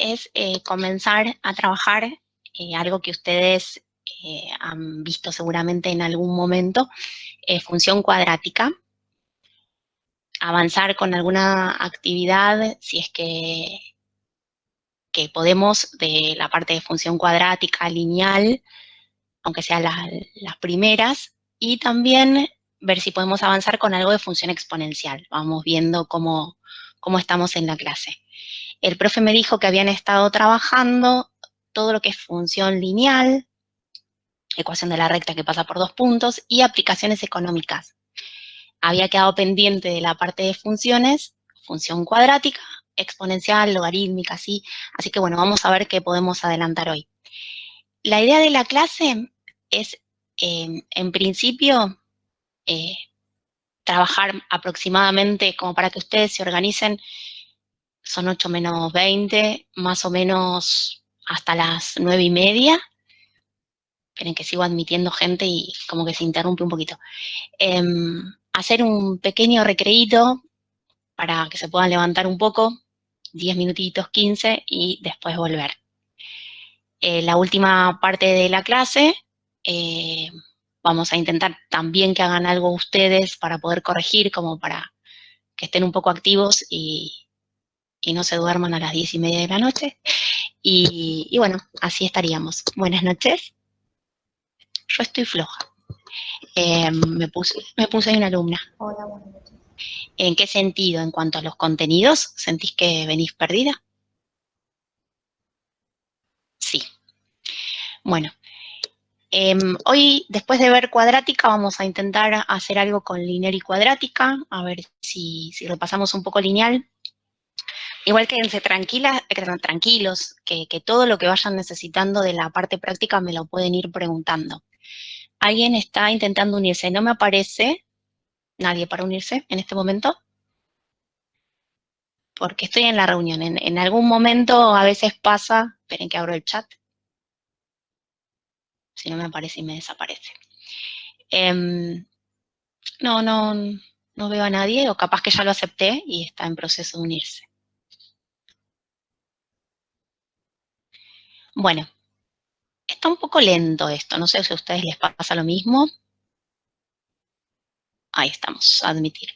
es comenzar a trabajar algo que ustedes han visto seguramente en algún momento, función cuadrática. Avanzar con alguna actividad, si es que podemos, de la parte de función cuadrática, lineal, aunque sean las primeras, y también ver si podemos avanzar con algo de función exponencial. Vamos viendo cómo estamos en la clase. El profe me dijo que habían estado trabajando todo lo que es función lineal, ecuación de la recta que pasa por dos puntos, y aplicaciones económicas. Había quedado pendiente de la parte de funciones, función cuadrática, exponencial, logarítmica, así. Así que bueno, vamos a ver qué podemos adelantar hoy. La idea de la clase es, en principio, trabajar aproximadamente, como para que ustedes se organicen, son 8 menos 20, más o menos hasta las 9:30. Esperen que sigo admitiendo gente y como que se interrumpe un poquito. Hacer un pequeño recreíto para que se puedan levantar un poco, 10 minutitos, 15, y después volver. La última parte de la clase, vamos a intentar también que hagan algo ustedes para poder corregir, como para que estén un poco activos y no se duerman a las 10:30 de la noche. Y bueno, así estaríamos. Buenas noches. Yo estoy floja. Me puse ahí una alumna. Hola, buenas noches. ¿En qué sentido? En cuanto a los contenidos, ¿sentís que venís perdida? Sí. Bueno, hoy, después de ver cuadrática, vamos a intentar hacer algo con lineal y cuadrática, a ver si repasamos un poco lineal. Igual quédense tranquilos, que todo lo que vayan necesitando de la parte práctica me lo pueden ir preguntando. ¿Alguien está intentando unirse? No me aparece nadie para unirse en este momento, porque estoy en la reunión. En algún momento a veces pasa, esperen que abro el chat, si no me aparece y me desaparece. No veo a nadie, o capaz que ya lo acepté y está en proceso de unirse. Bueno, está un poco lento esto, no sé si a ustedes les pasa lo mismo. Ahí estamos, admitir.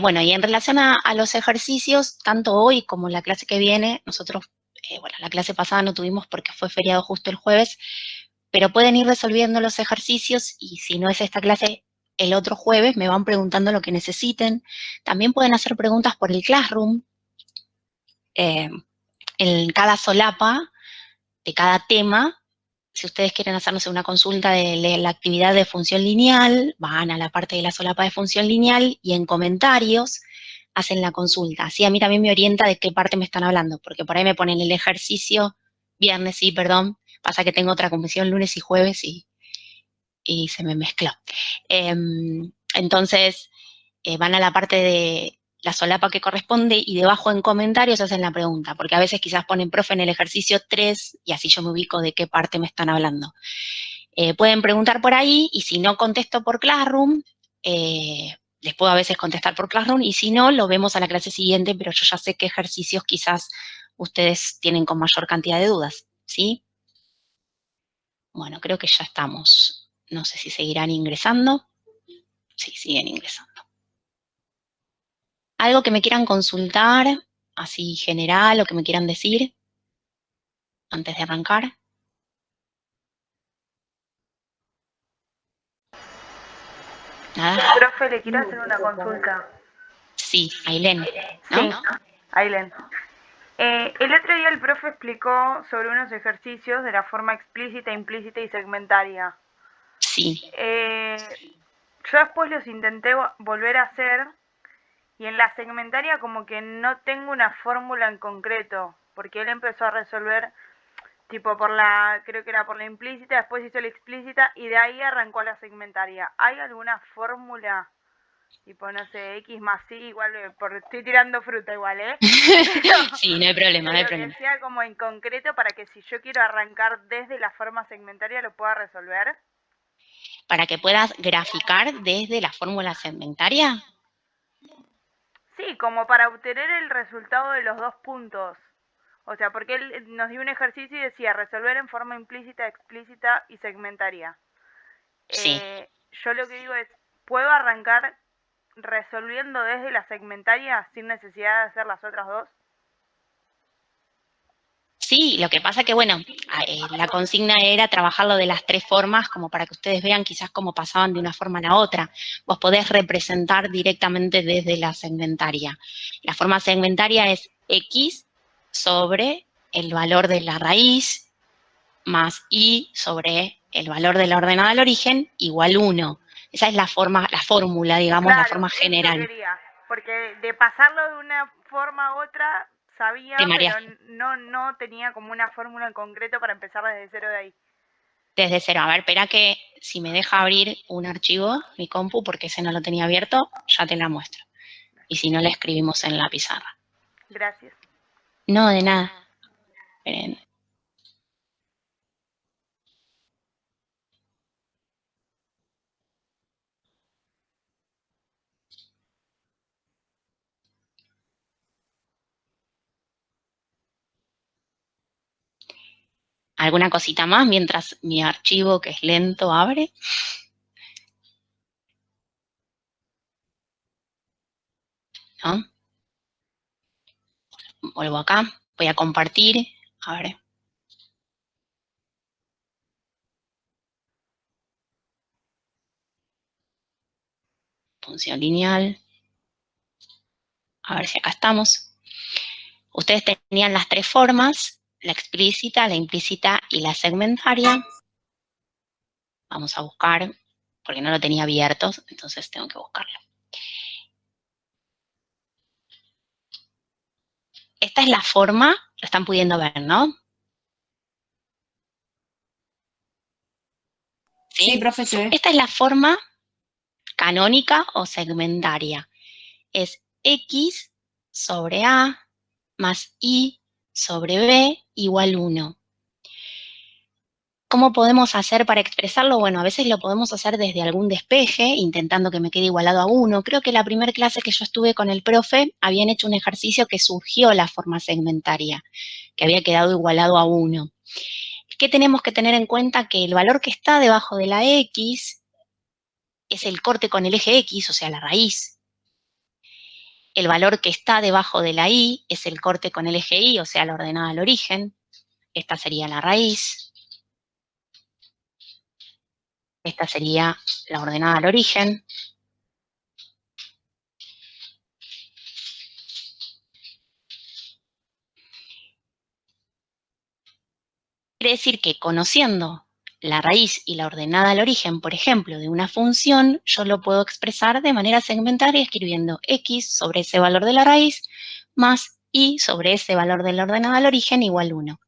Bueno, y en relación a los ejercicios, tanto hoy como la clase que viene, nosotros, bueno, la clase pasada no tuvimos porque fue feriado justo el jueves, pero pueden ir resolviendo los ejercicios y si no es esta clase, el otro jueves me van preguntando lo que necesiten. También pueden hacer preguntas por el Classroom. En cada solapa de cada tema, si ustedes quieren hacernos una consulta de la actividad de función lineal, van a la parte de la solapa de función lineal y en comentarios hacen la consulta. Así a mí también me orienta de qué parte me están hablando, porque por ahí me ponen el ejercicio viernes, sí, perdón, pasa que tengo otra comisión lunes y jueves y se me mezcló. Entonces, van a la parte de la solapa que corresponde y debajo en comentarios hacen la pregunta, porque a veces quizás ponen profe en el ejercicio 3 y así yo me ubico de qué parte me están hablando. Pueden preguntar por ahí y si no contesto por Classroom, les puedo a veces contestar por Classroom y si no, lo vemos a la clase siguiente, pero yo ya sé qué ejercicios quizás ustedes tienen con mayor cantidad de dudas, ¿sí? Bueno, creo que ya estamos. No sé si seguirán ingresando. Sí, siguen ingresando. ¿Algo que me quieran consultar, así general, o que me quieran decir antes de arrancar? ¿Nada? Profe, le quiero hacer una consulta. Sí, Ailén, ¿no? Sí, Ailen. El otro día el profe explicó sobre unos ejercicios de la forma explícita, implícita y segmentaria. Sí. Yo después los intenté volver a hacer y en la segmentaria como que no tengo una fórmula en concreto, porque él empezó a resolver tipo creo que era por la implícita, después hizo la explícita y de ahí arrancó la segmentaria. ¿Hay alguna fórmula? Tipo, no sé, X más Y igual, estoy tirando fruta igual, ¿eh? Sí, no hay problema, no hay Pero que problema. sea como en concreto para que si yo quiero arrancar desde la forma segmentaria lo pueda resolver. Para que puedas graficar desde la fórmula segmentaria. Sí, como para obtener el resultado de los 2 puntos. O sea, porque él nos dio un ejercicio y decía resolver en forma implícita, explícita y segmentaria. Sí. Yo lo que digo es, ¿puedo arrancar resolviendo desde la segmentaria sin necesidad de hacer las otras dos? Sí, lo que pasa que, bueno, la consigna era trabajarlo de las tres formas como para que ustedes vean quizás cómo pasaban de una forma a la otra. Vos podés representar directamente desde la segmentaria. La forma segmentaria es X sobre el valor de la raíz más Y sobre el valor de la ordenada al origen igual 1. Esa es la fórmula, digamos, la Claro, forma eso general. quería. Porque de pasarlo de una forma a otra Te sabía, pero mareaste. no tenía como una fórmula en concreto para empezar desde cero de ahí. Desde cero. A ver, espera que si me deja abrir un archivo, mi compu, porque ese no lo tenía abierto, ya te la muestro. Y si no, la escribimos en la pizarra. Gracias. No, de nada. Esperen. ¿Alguna cosita más mientras mi archivo, que es lento, abre? ¿No? Vuelvo acá. Voy a compartir. A ver. Función lineal. A ver si acá estamos. Ustedes tenían las tres formas, la explícita, la implícita y la segmentaria. Vamos a buscar, porque no lo tenía abierto, entonces tengo que buscarlo. Esta es la forma, lo están pudiendo ver, ¿no? Sí, profe, se ve. Esta es la forma canónica o segmentaria. Es X sobre A más Y sobre B igual 1. ¿Cómo podemos hacer para expresarlo? Bueno, a veces lo podemos hacer desde algún despeje, intentando que me quede igualado a 1. Creo que la primera clase que yo estuve con el profe habían hecho un ejercicio que surgió la forma segmentaria, que había quedado igualado a 1. ¿Qué tenemos que tener en cuenta? Que el valor que está debajo de la X es el corte con el eje X, o sea, la raíz. El valor que está debajo de la Y es el corte con el eje Y, o sea, la ordenada al origen. Esta sería la raíz. Esta sería la ordenada al origen. Quiere decir que conociendo la raíz y la ordenada al origen, por ejemplo, de una función, yo lo puedo expresar de manera segmentaria escribiendo X sobre ese valor de la raíz más Y sobre ese valor de la ordenada al origen igual 1.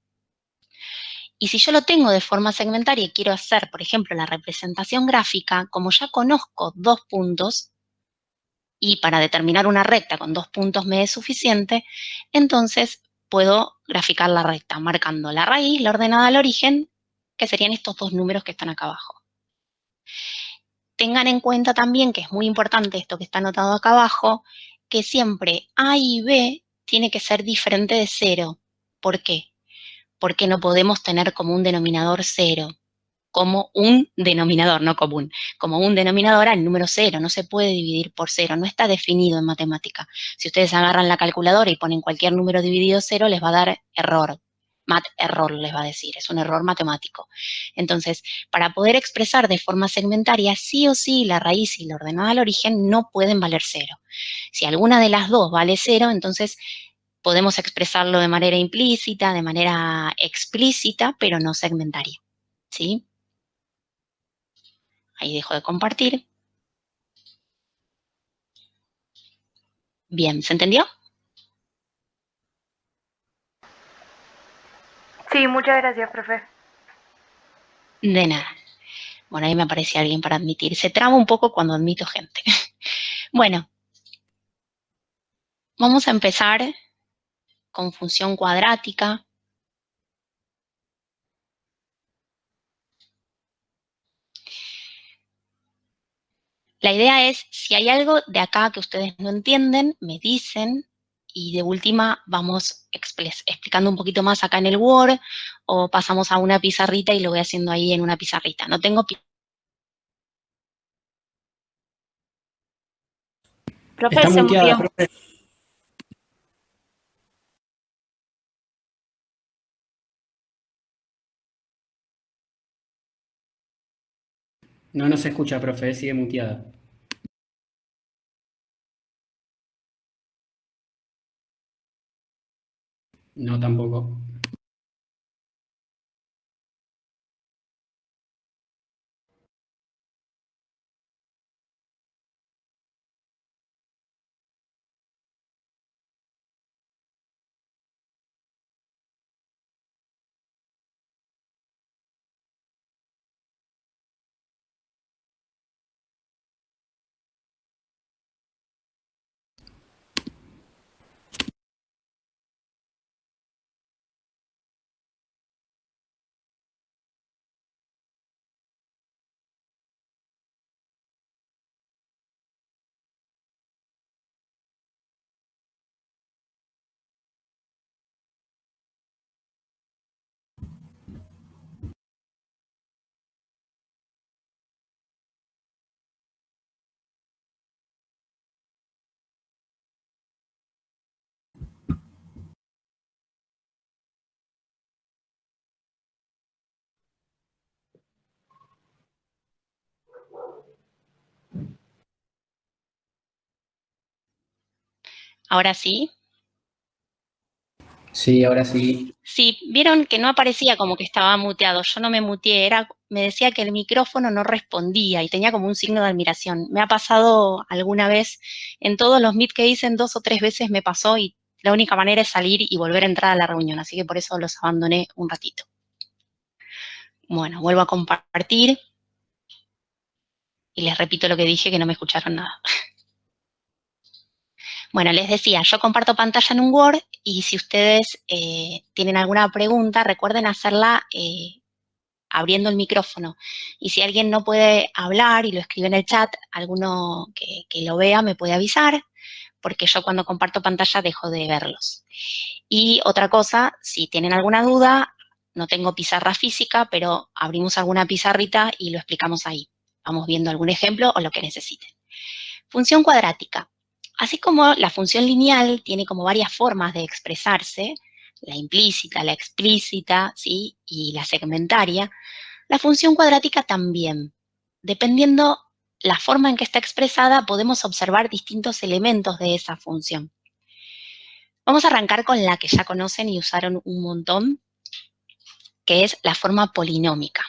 Y si yo lo tengo de forma segmentaria y quiero hacer, por ejemplo, la representación gráfica, como ya conozco dos puntos, y para determinar una recta con 2 puntos me es suficiente, entonces puedo graficar la recta marcando la raíz, la ordenada al origen, que serían estos dos números que están acá abajo. Tengan en cuenta también que es muy importante esto que está anotado acá abajo, que siempre A y B tiene que ser diferente de 0. ¿Por qué? Porque no podemos tener como un denominador 0. Como un denominador, no común, como un denominador al número 0, no se puede dividir por 0, no está definido en matemática. Si ustedes agarran la calculadora y ponen cualquier número dividido 0, les va a dar error. Mat error les va a decir, es un error matemático. Entonces, para poder expresar de forma segmentaria, sí o sí la raíz y la ordenada al origen no pueden valer 0. Si alguna de las dos vale 0, entonces podemos expresarlo de manera implícita, de manera explícita, pero no segmentaria. ¿Sí? Ahí dejo de compartir. Bien, ¿se entendió? Sí, muchas gracias, profe. De nada. Bueno, ahí me aparece alguien para admitir. Se traba un poco cuando admito gente. Bueno, vamos a empezar con función cuadrática. La idea es, si hay algo de acá que ustedes no entienden, me dicen, y de última vamos explicando un poquito más acá en el Word, o pasamos a una pizarrita y lo voy haciendo ahí en una pizarrita. No tengo Profe, Está se muteada, murió. profe. No, no se escucha, profe, sigue muteada. No, tampoco. ahora sí. Sí, ahora sí. Sí, vieron que no aparecía como que estaba muteado. Yo no me muteé, me decía que el micrófono no respondía y tenía como un signo de admiración. Me ha pasado alguna vez, en todos los Meet que hice, en 2 o 3 veces me pasó y la única manera es salir y volver a entrar a la reunión, así que por eso los abandoné un ratito. Bueno, vuelvo a compartir y les repito lo que dije, que no me escucharon nada. Bueno, les decía, yo comparto pantalla en un Word y si ustedes tienen alguna pregunta, recuerden hacerla abriendo el micrófono. Y si alguien no puede hablar y lo escribe en el chat, alguno que lo vea me puede avisar, porque yo cuando comparto pantalla dejo de verlos. Y otra cosa, si tienen alguna duda, no tengo pizarra física, pero abrimos alguna pizarrita y lo explicamos ahí. Vamos viendo algún ejemplo o lo que necesiten. Función cuadrática. Así como la función lineal tiene como varias formas de expresarse, la implícita, la explícita, ¿sí? Y la segmentaria, la función cuadrática también. Dependiendo la forma en que está expresada, podemos observar distintos elementos de esa función. Vamos a arrancar con la que ya conocen y usaron un montón, que es la forma polinómica.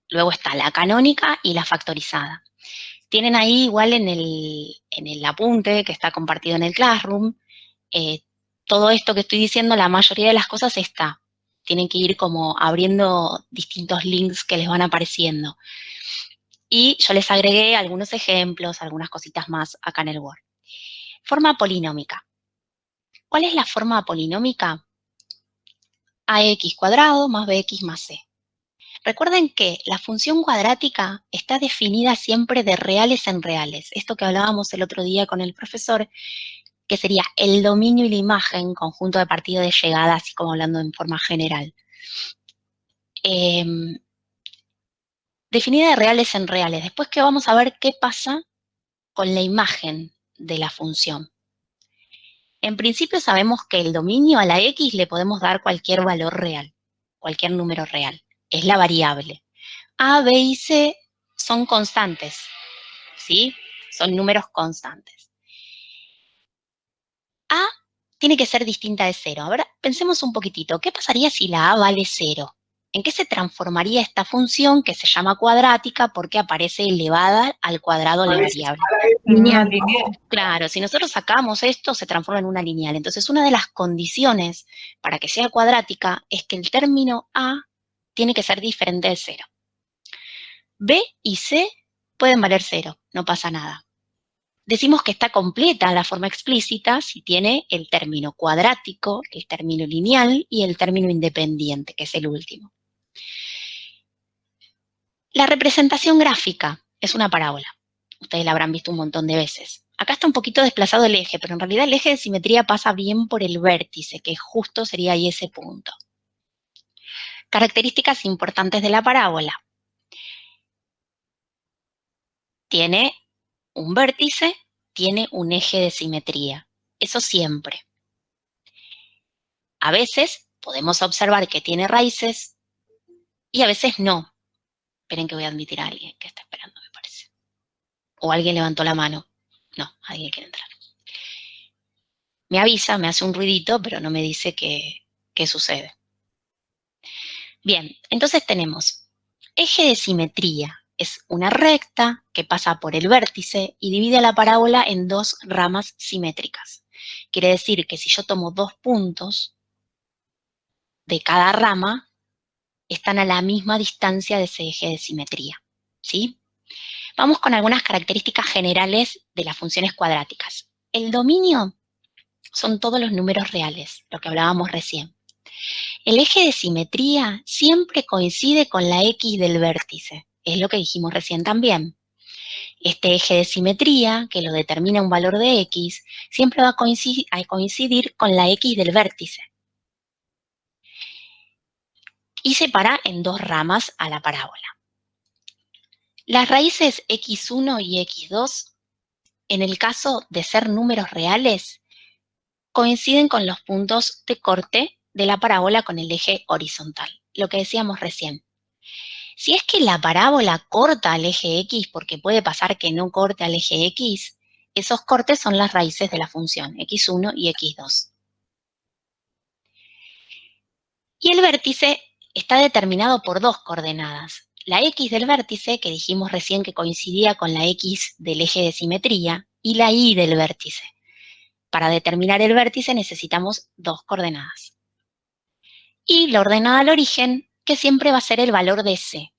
Luego está la canónica y la factorizada. Tienen ahí igual en el apunte que está compartido en el Classroom, todo esto que estoy diciendo, la mayoría de las cosas está. Tienen que ir como abriendo distintos links que les van apareciendo. Y yo les agregué algunos ejemplos, algunas cositas más acá en el Word. Forma polinómica. ¿Cuál es la forma polinómica? Ax cuadrado más bx más c. Recuerden que la función cuadrática está definida siempre de reales en reales. Esto que hablábamos el otro día con el profesor, que sería el dominio y la imagen, conjunto de partido de llegada, así como hablando en forma general. Definida de reales en reales. Después que vamos a ver qué pasa con la imagen de la función. En principio sabemos que el dominio a la x le podemos dar cualquier valor real, cualquier número real. Es la variable. A, B y C son constantes, ¿sí? Son números constantes. A tiene que ser distinta de 0. A ver, pensemos un poquitito. ¿Qué pasaría si la A vale 0? ¿En qué se transformaría esta función que se llama cuadrática porque aparece elevada al cuadrado la variable? Lineal. Claro, si nosotros sacamos esto, se transforma en una lineal. Entonces, una de las condiciones para que sea cuadrática es que el término A tiene que ser diferente de 0. B y C pueden valer 0, no pasa nada. Decimos que está completa la forma explícita si tiene el término cuadrático, el término lineal y el término independiente, que es el último. La representación gráfica. es una parábola. Ustedes la habrán visto un montón de veces. Acá está un poquito desplazado el eje, pero en realidad el eje de simetría pasa bien por el vértice, que justo sería ahí ese punto. Características importantes de la parábola. Tiene un vértice, tiene un eje de simetría. Eso siempre. A veces podemos observar que tiene raíces y a veces no. Esperen que voy a admitir a alguien que está esperando, me parece. O alguien levantó la mano. No, alguien quiere entrar. Me avisa, me hace un ruidito, pero no me dice qué sucede. Bien, entonces tenemos eje de simetría. Es una recta que pasa por el vértice y divide a la parábola en dos ramas simétricas. Quiere decir que si yo tomo 2 puntos de cada rama, están a la misma distancia de ese eje de simetría, ¿sí? Vamos con algunas características generales de las funciones cuadráticas. El dominio son todos los números reales, lo que hablábamos recién. El eje de simetría siempre coincide con la X del vértice, es lo que dijimos recién también. Este eje de simetría, que lo determina un valor de X, siempre va a coincidir con la X del vértice. Y separa en dos ramas a la parábola. Las raíces x1 y x2, en el caso de ser números reales, coinciden con los puntos de corte de la parábola con el eje horizontal, lo que decíamos recién. Si es que la parábola corta al eje x, porque puede pasar que no corte al eje x, esos cortes son las raíces de la función, x1 y x2. Y el vértice está determinado por dos coordenadas. La x del vértice, que dijimos recién que coincidía con la x del eje de simetría, y la y del vértice. Para determinar el vértice necesitamos dos coordenadas. Y la ordenada al origen, que siempre va a ser el valor de c.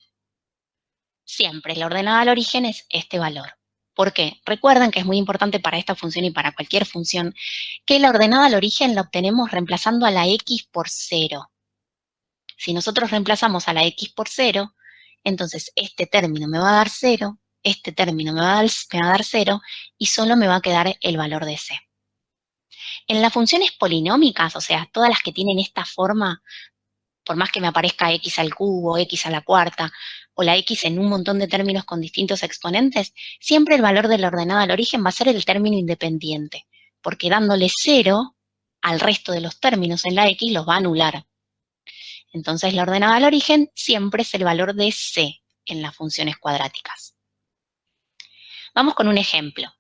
Siempre la ordenada al origen es este valor. ¿Por qué? Recuerden que es muy importante para esta función y para cualquier función que la ordenada al origen la obtenemos reemplazando a la x por 0. Si nosotros reemplazamos a la x por 0, entonces este término me va a dar 0, este término me va a dar 0 y solo me va a quedar el valor de c. En las funciones polinómicas, o sea, todas las que tienen esta forma, por más que me aparezca x al cubo, x a la cuarta, o la x en un montón de términos con distintos exponentes, siempre el valor de la ordenada al origen va a ser el término independiente, porque dándole 0 al resto de los términos en la x los va a anular. Entonces la ordenada al origen siempre es el valor de c en las funciones cuadráticas. Vamos con un ejemplo.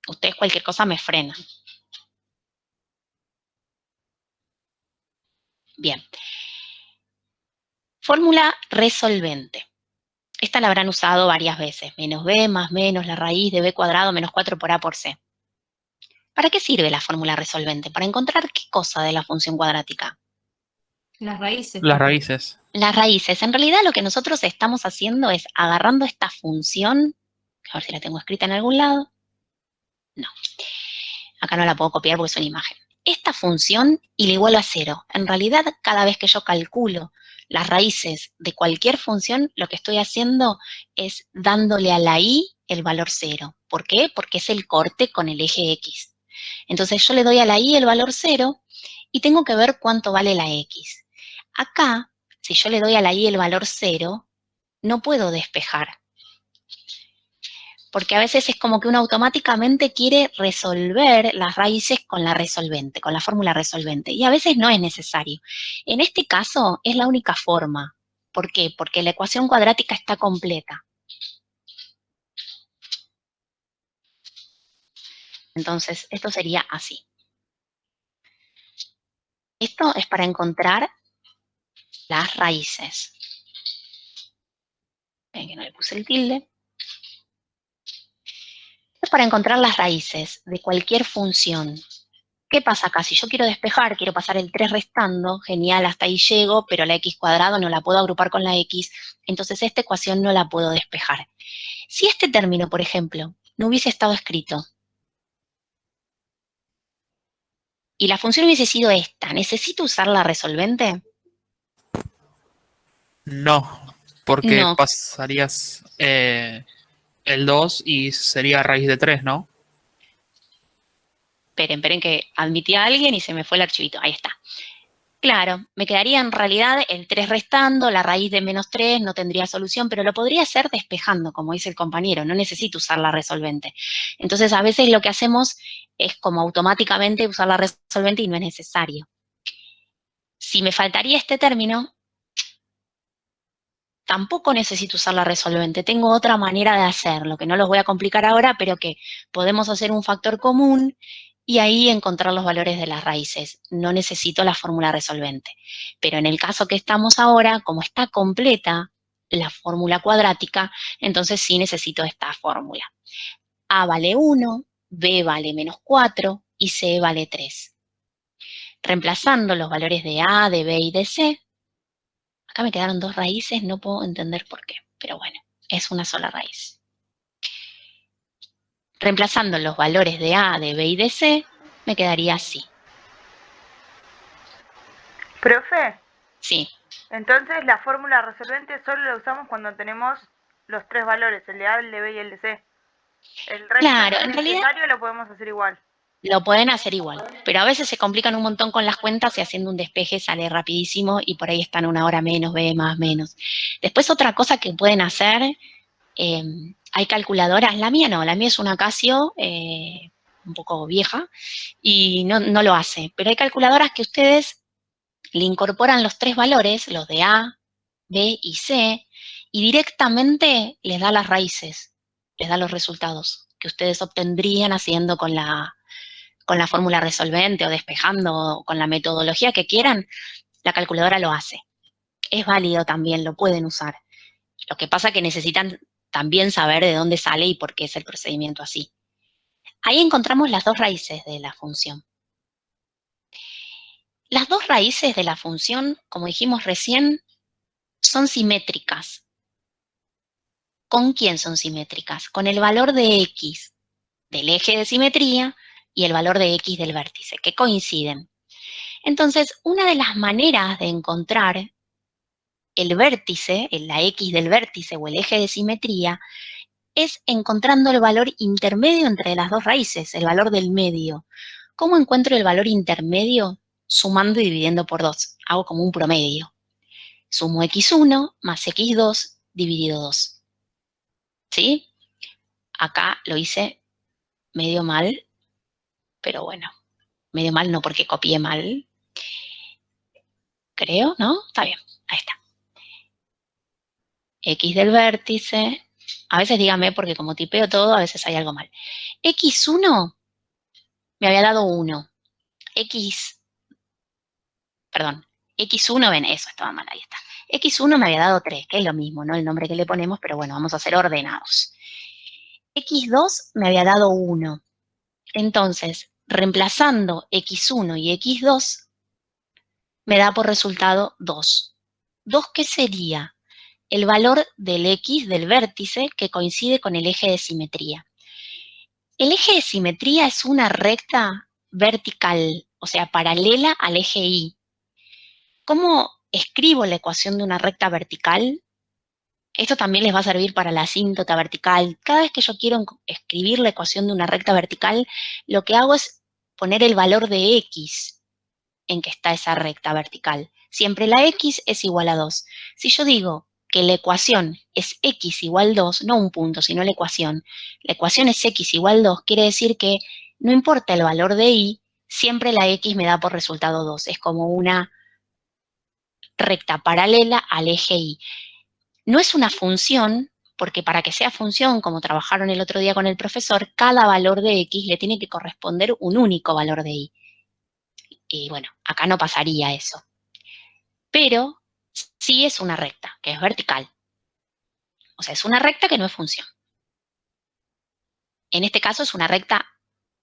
Ustedes cualquier cosa me frenan. Bien. Fórmula resolvente. Esta la habrán usado varias veces. Menos b más menos la raíz de b cuadrado menos 4 por a por c. ¿Para qué sirve la fórmula resolvente? Para encontrar qué cosa de la función cuadrática. Las raíces. Las raíces. Las raíces. En realidad lo que nosotros estamos haciendo es agarrando esta función, a ver si la tengo escrita en algún lado. No. Acá no la puedo copiar porque es una imagen. Esta función y la igualo a 0. En realidad, cada vez que yo calculo las raíces de cualquier función, lo que estoy haciendo es dándole a la y el valor 0. ¿Por qué? Porque es el corte con el eje x. Entonces yo le doy a la y el valor 0 y tengo que ver cuánto vale la x. Acá, si yo le doy a la y el valor 0, no puedo despejar. Porque a veces es como que uno automáticamente quiere resolver las raíces con la resolvente, con la fórmula resolvente, y a veces no es necesario. En este caso es la única forma. ¿Por qué? Porque la ecuación cuadrática está completa. Entonces, esto sería así. Esto es para encontrar las raíces. Ven que no le puse el tilde. Esto es para encontrar las raíces de cualquier función. ¿Qué pasa acá? Si yo quiero despejar, quiero pasar el 3 restando, genial, hasta ahí llego, pero la x cuadrado no la puedo agrupar con la x, entonces esta ecuación no la puedo despejar. Si este término, por ejemplo, no hubiese estado escrito, y la función hubiese sido esta, ¿necesito usar la resolvente? No, porque No. pasarías el 2 y sería raíz de 3, ¿no? Esperen que admití a alguien y se me fue el archivito. Ahí está. Claro, me quedaría en realidad el 3 restando, la raíz de menos 3 no tendría solución, pero lo podría hacer despejando, como dice el compañero, no necesito usar la resolvente. Entonces, a veces lo que hacemos es como automáticamente usar la resolvente y no es necesario. Si me faltaría este término, tampoco necesito usar la resolvente. Tengo otra manera de hacerlo, que no los voy a complicar ahora, pero que podemos hacer un factor común y ahí encontrar los valores de las raíces. No necesito la fórmula resolvente. Pero en el caso que estamos ahora, como está completa la fórmula cuadrática, entonces sí necesito esta fórmula. A vale 1, B vale menos 4 y C vale 3. Reemplazando los valores de A, de B y de C, acá me quedaron dos raíces, no puedo entender por qué, pero bueno, es una sola raíz. Reemplazando los valores de A, de B y de C, me quedaría así. Profe, Sí, entonces la fórmula resolvente solo la usamos cuando tenemos los tres valores, el de A, el de B y el de C. El resto claro, no en es realidad necesario, lo podemos hacer igual. lo pueden hacer igual, pero a veces se complican un montón con las cuentas y haciendo un despeje sale rapidísimo y por ahí están una hora menos, B más, menos. Después otra cosa que pueden hacer, hay calculadoras, la mía no, la mía es una Casio, un poco vieja, y no lo hace, pero hay calculadoras que ustedes le incorporan los tres valores, los de A, B y C, y directamente les da las raíces, les da los resultados que ustedes obtendrían haciendo con la fórmula resolvente o despejando o con la metodología que quieran, la calculadora lo hace. Es válido también, lo pueden usar. Lo que pasa es que necesitan también saber de dónde sale y por qué es el procedimiento así. Ahí encontramos las dos raíces de la función. Las dos raíces de la función, como dijimos recién, son simétricas. ¿Con quién son simétricas? Con el valor de x del eje de simetría y el valor de x del vértice, que coinciden. Entonces, una de las maneras de encontrar el vértice, la x del vértice o el eje de simetría, es encontrando el valor intermedio entre las dos raíces, el valor del medio. ¿Cómo encuentro el valor intermedio? Sumando y dividiendo por 2. Hago como un promedio. Sumo x1 más x2 dividido 2. ¿Sí? Acá lo hice medio mal, pero bueno, medio mal no porque copié mal. Creo, ¿no? Está bien, ahí está. X del vértice. A veces dígame porque como tipeo todo, a veces hay algo mal. X1 me había dado 1. Perdón, X1, ven, eso estaba mal, ahí está. X1 me había dado 3, que es lo mismo, ¿no? El nombre que le ponemos, pero bueno, vamos a hacer ordenados. X2 me había dado 1. Entonces, reemplazando X1 y X2, me da por resultado 2. ¿2 qué sería? El valor del X del vértice que coincide con el eje de simetría. El eje de simetría es una recta vertical, o sea, paralela al eje Y. ¿Cómo escribo la ecuación de una recta vertical? Esto también les va a servir para la asíntota vertical. Cada vez que yo quiero escribir la ecuación de una recta vertical, lo que hago es poner el valor de x en que está esa recta vertical. Siempre la x es igual a 2. Si yo digo que la ecuación es x igual 2, no un punto, sino la ecuación es x igual 2, quiere decir que no importa el valor de y, siempre la x me da por resultado 2. Es como una recta paralela al eje Y. No es una función, porque para que sea función, como trabajaron el otro día con el profesor, cada valor de x le tiene que corresponder un único valor de y. Y bueno, acá no pasaría eso. Pero sí es una recta, que es vertical. O sea, es una recta que no es función. En este caso es una recta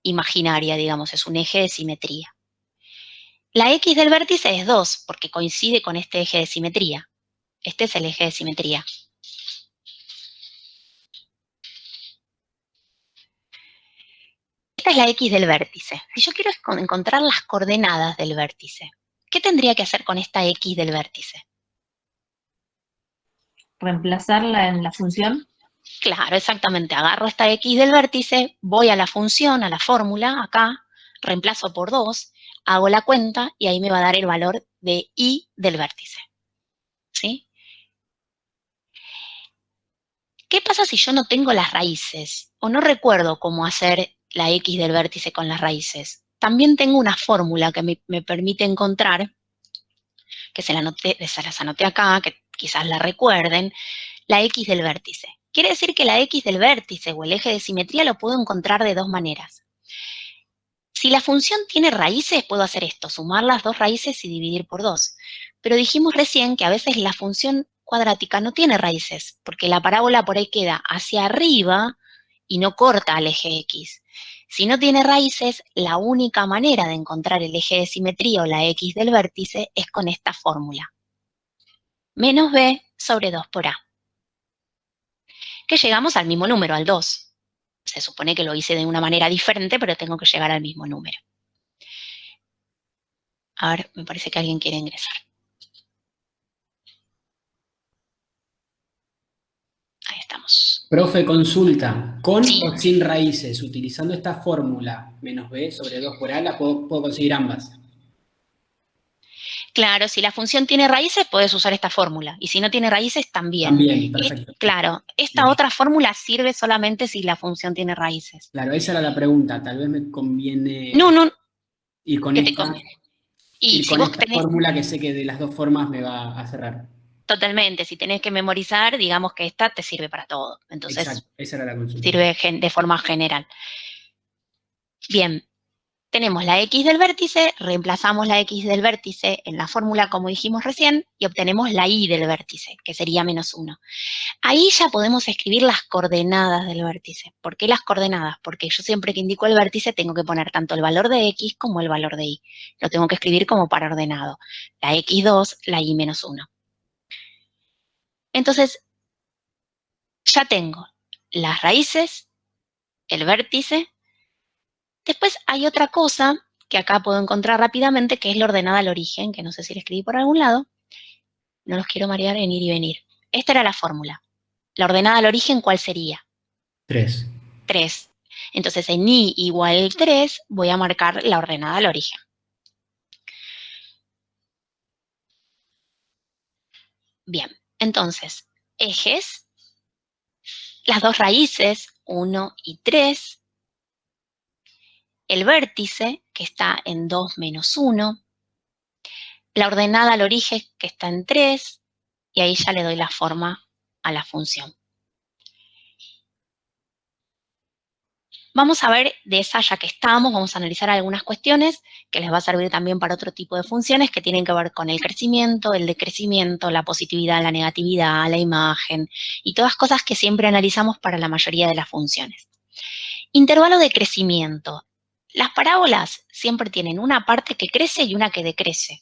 imaginaria, digamos, es un eje de simetría. La x del vértice es 2, porque coincide con este eje de simetría. Este es el eje de simetría. Esta es la x del vértice. Si yo quiero encontrar las coordenadas del vértice, ¿qué tendría que hacer con esta x del vértice? Reemplazarla en la función. Claro, exactamente. Agarro esta x del vértice, voy a la función, a la fórmula, acá, reemplazo por 2, hago la cuenta y ahí me va a dar el valor de y del vértice. ¿Sí? ¿Qué pasa si yo no tengo las raíces o no recuerdo cómo hacer la x del vértice con las raíces? También tengo una fórmula que me permite encontrar, que se las anoté acá, que quizás la recuerden, la x del vértice. Quiere decir que la x del vértice o el eje de simetría lo puedo encontrar de dos maneras. Si la función tiene raíces, puedo hacer esto, sumar las dos raíces y dividir por 2. Pero dijimos recién que a veces la función cuadrática no tiene raíces, porque la parábola por ahí queda hacia arriba y no corta al eje X. Si no tiene raíces, la única manera de encontrar el eje de simetría o la X del vértice es con esta fórmula. Menos b sobre 2 por a. Que llegamos al mismo número, al 2. Se supone que lo hice de una manera diferente, pero tengo que llegar al mismo número. A ver, me parece que alguien quiere ingresar. Ahí estamos. Profe, consulta. ¿Con Sí. o sin raíces? Utilizando esta fórmula, menos b sobre 2 por a, la puedo conseguir ambas. Claro, si la función tiene raíces, puedes usar esta fórmula. Y si no tiene raíces, también. También, perfecto. Claro, esta Bien. otra fórmula sirve solamente si la función tiene raíces. Claro, esa era la pregunta. Tal vez me conviene No, ir con ¿qué te esta, conviene? Y ir si con vos esta tenés, fórmula que sé que de las dos formas me va a cerrar. totalmente, si tenés que memorizar, digamos que esta te sirve para todo. Entonces, Exacto, esa era la consulta. sirve de forma general. Bien, tenemos la x del vértice, reemplazamos la x del vértice en la fórmula como dijimos recién y obtenemos la y del vértice, que sería menos 1. Ahí ya podemos escribir las coordenadas del vértice. ¿Por qué las coordenadas? Porque yo siempre que indico el vértice tengo que poner tanto el valor de x como el valor de y. Lo tengo que escribir como par ordenado. La x2, la y menos 1. Entonces, ya tengo las raíces, el vértice. Después hay otra cosa que acá puedo encontrar rápidamente, que es la ordenada al origen, que no sé si la escribí por algún lado. No los quiero marear en ir y venir. Esta era la fórmula. La ordenada al origen, ¿cuál sería? 3. 3. Entonces, en i igual 3, voy a marcar la ordenada al origen. Bien, entonces, ejes, las dos raíces, 1 y 3, el vértice, que está en 2 menos 1, la ordenada al origen, que está en 3, y ahí ya le doy la forma a la función. Vamos a ver de esa, ya que estamos, vamos a analizar algunas cuestiones que les va a servir también para otro tipo de funciones que tienen que ver con el crecimiento, el decrecimiento, la positividad, la negatividad, la imagen y todas cosas que siempre analizamos para la mayoría de las funciones. Intervalo de crecimiento. Las parábolas siempre tienen una parte que crece y una que decrece,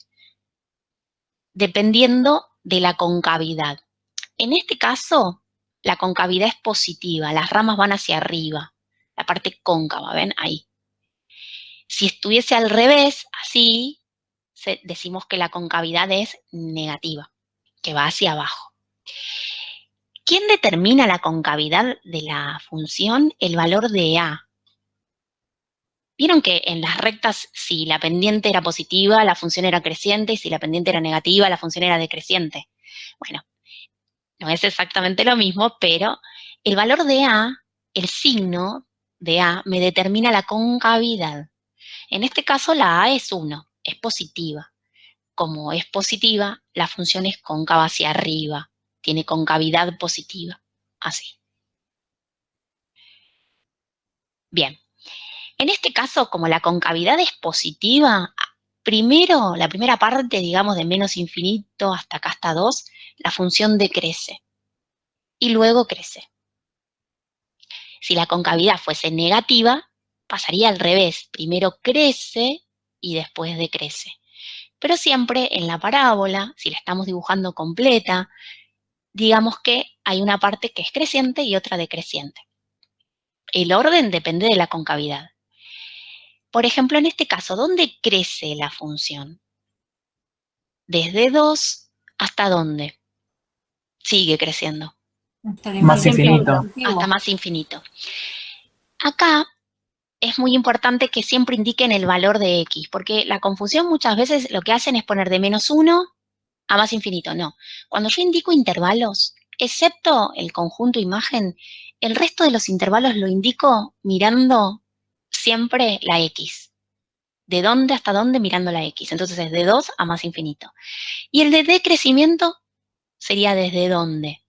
dependiendo de la concavidad. En este caso, la concavidad es positiva, las ramas van hacia arriba. La parte cóncava, ¿ven? Ahí. Si estuviese al revés, así, decimos que la concavidad es negativa, que va hacia abajo. ¿Quién determina la concavidad de la función? El valor de a. Vieron que en las rectas, si la pendiente era positiva, la función era creciente, y si la pendiente era negativa, la función era decreciente. Bueno, no es exactamente lo mismo, pero el valor de a, el signo de a, me determina la concavidad. En este caso, la a es 1, es positiva. Como es positiva, la función es cóncava hacia arriba, tiene concavidad positiva, así. Bien, en este caso, como la concavidad es positiva, primero, la primera parte, digamos, de menos infinito hasta acá hasta 2, la función decrece y luego crece. Si la concavidad fuese negativa, pasaría al revés. Primero crece y después decrece. Pero siempre en la parábola, si la estamos dibujando completa, digamos que hay una parte que es creciente y otra decreciente. El orden depende de la concavidad. Por ejemplo, en este caso, ¿dónde crece la función? Desde 2 hasta ¿dónde? Sigue creciendo. Hasta el Más Por ejemplo, infinito. antiguo. hasta más infinito. Hasta el Más infinito infinito. antiguo. Hasta más infinito. Acá es muy importante que siempre indiquen el valor de x, porque la confusión muchas veces lo que hacen es poner de -1 a más infinito. No. Cuando yo indico intervalos, excepto el conjunto imagen, el resto de los intervalos lo indico mirando siempre la x. ¿De dónde hasta dónde mirando la x? Entonces es de 2 a más infinito. Y el de decrecimiento sería desde dónde.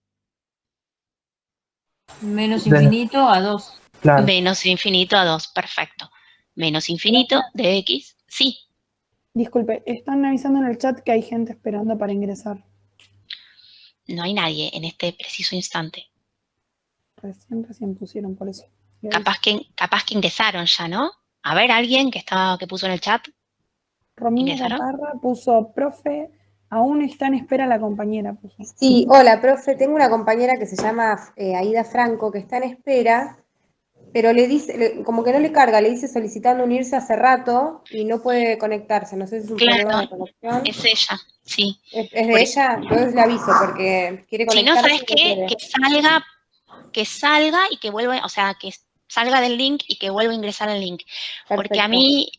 Menos infinito a 2. Claro. Menos infinito a 2, perfecto. Menos infinito de x, sí. Disculpe, están avisando en el chat que hay gente esperando para ingresar. No hay nadie en este preciso instante. Recién pusieron por eso. Le Capaz que ingresaron ya, ¿no? A ver, alguien que puso en el chat. Romina ¿Ingresaron? Caparra puso, profe, aún está en espera la compañera, puso. Sí, hola, profe. Tengo una compañera que se llama Aida Franco, que está en espera, pero le dice, como que no le carga, le dice solicitando unirse hace rato y no puede conectarse. No sé si es un problema de Claro, conexión. es ella, sí. ¿Es de Por eso. ella? Entonces le aviso porque quiere Si no, conectarse ¿sabes y no qué? puede. Que salga y que vuelva, o sea, que salga del link y que vuelva a ingresar al link. Porque a Perfecto. mí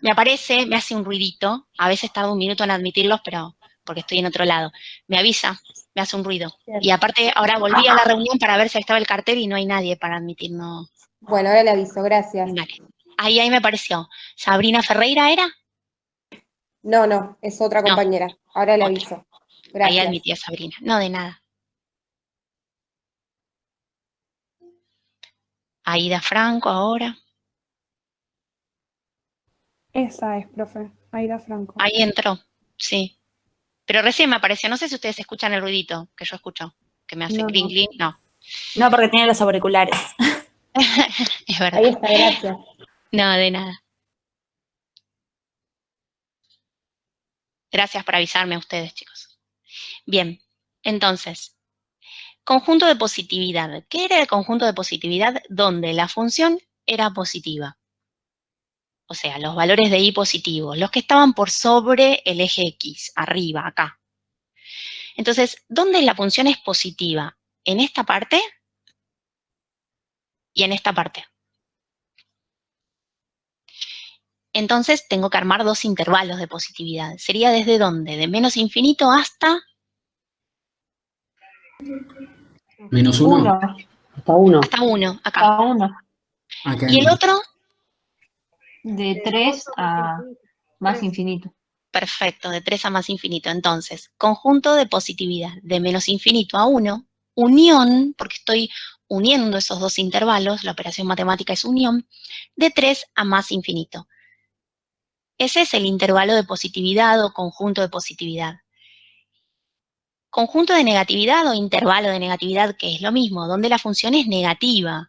me aparece, me hace un ruidito, a veces tardo un minuto en admitirlos, pero porque estoy en otro lado. Me avisa, me hace un ruido. Bien. Y aparte, ahora volví a la reunión para ver si estaba el cartel y no hay nadie para admitir, no. Bueno, ahora le aviso, gracias. Vale. Ahí me apareció. ¿Sabrina Ferreira era? No, es otra No, compañera. Ahora le otra. aviso. Ahí Gracias. admití a Sabrina. No, de nada. Aida Franco ahora. Esa es, profe, Aida Franco. Ahí entró, sí. Pero recién me apareció. No sé si ustedes escuchan el ruidito que yo escucho, que me hace No, clink, no. clink. No, No, porque tiene los auriculares. es verdad. Ahí está, gracias. No, de nada. Gracias por avisarme a ustedes, chicos. Bien, entonces, conjunto de positividad. ¿Qué era el conjunto de positividad? Donde la función era positiva. O sea, los valores de y positivos, los que estaban por sobre el eje X, arriba, acá. Entonces, ¿dónde la función es positiva? ¿En esta parte? Y en esta parte. Entonces tengo que armar dos intervalos de positividad. ¿Sería desde dónde? De menos infinito hasta ¿-1? 1. Hasta 1. hasta 1, acá. A 1. Acá. Y el otro, De 3 a más infinito. perfecto, de 3 a más infinito. Entonces, conjunto de positividad de menos infinito a 1, unión, porque estoy uniendo esos dos intervalos, la operación matemática es unión, de 3 a más infinito. Ese es el intervalo de positividad o conjunto de positividad. Conjunto de negatividad o intervalo de negatividad, que es lo mismo, donde la función es negativa.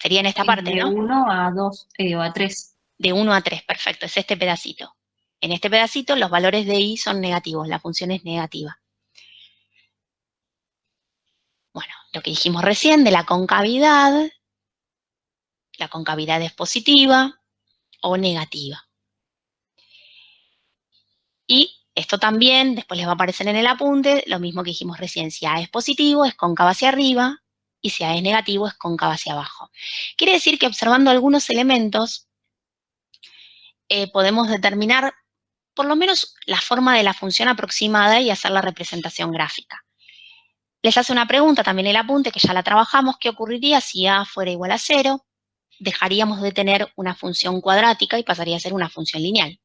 Sería en esta parte, De ¿no? 1 a 2, o a 3. De 1 a 3, perfecto, es este pedacito. En este pedacito los valores de y son negativos, la función es negativa. Bueno, lo que dijimos recién de la concavidad es positiva o negativa. Y esto también, después les va a aparecer en el apunte, lo mismo que dijimos recién, si A es positivo es cóncava hacia arriba y si A es negativo es cóncava hacia abajo. Quiere decir que observando algunos elementos podemos determinar por lo menos la forma de la función aproximada y hacer la representación gráfica. Les hace una pregunta también el apunte, que ya la trabajamos, ¿qué ocurriría si A fuera igual a 0? Dejaríamos de tener una función cuadrática y pasaría a ser una función lineal.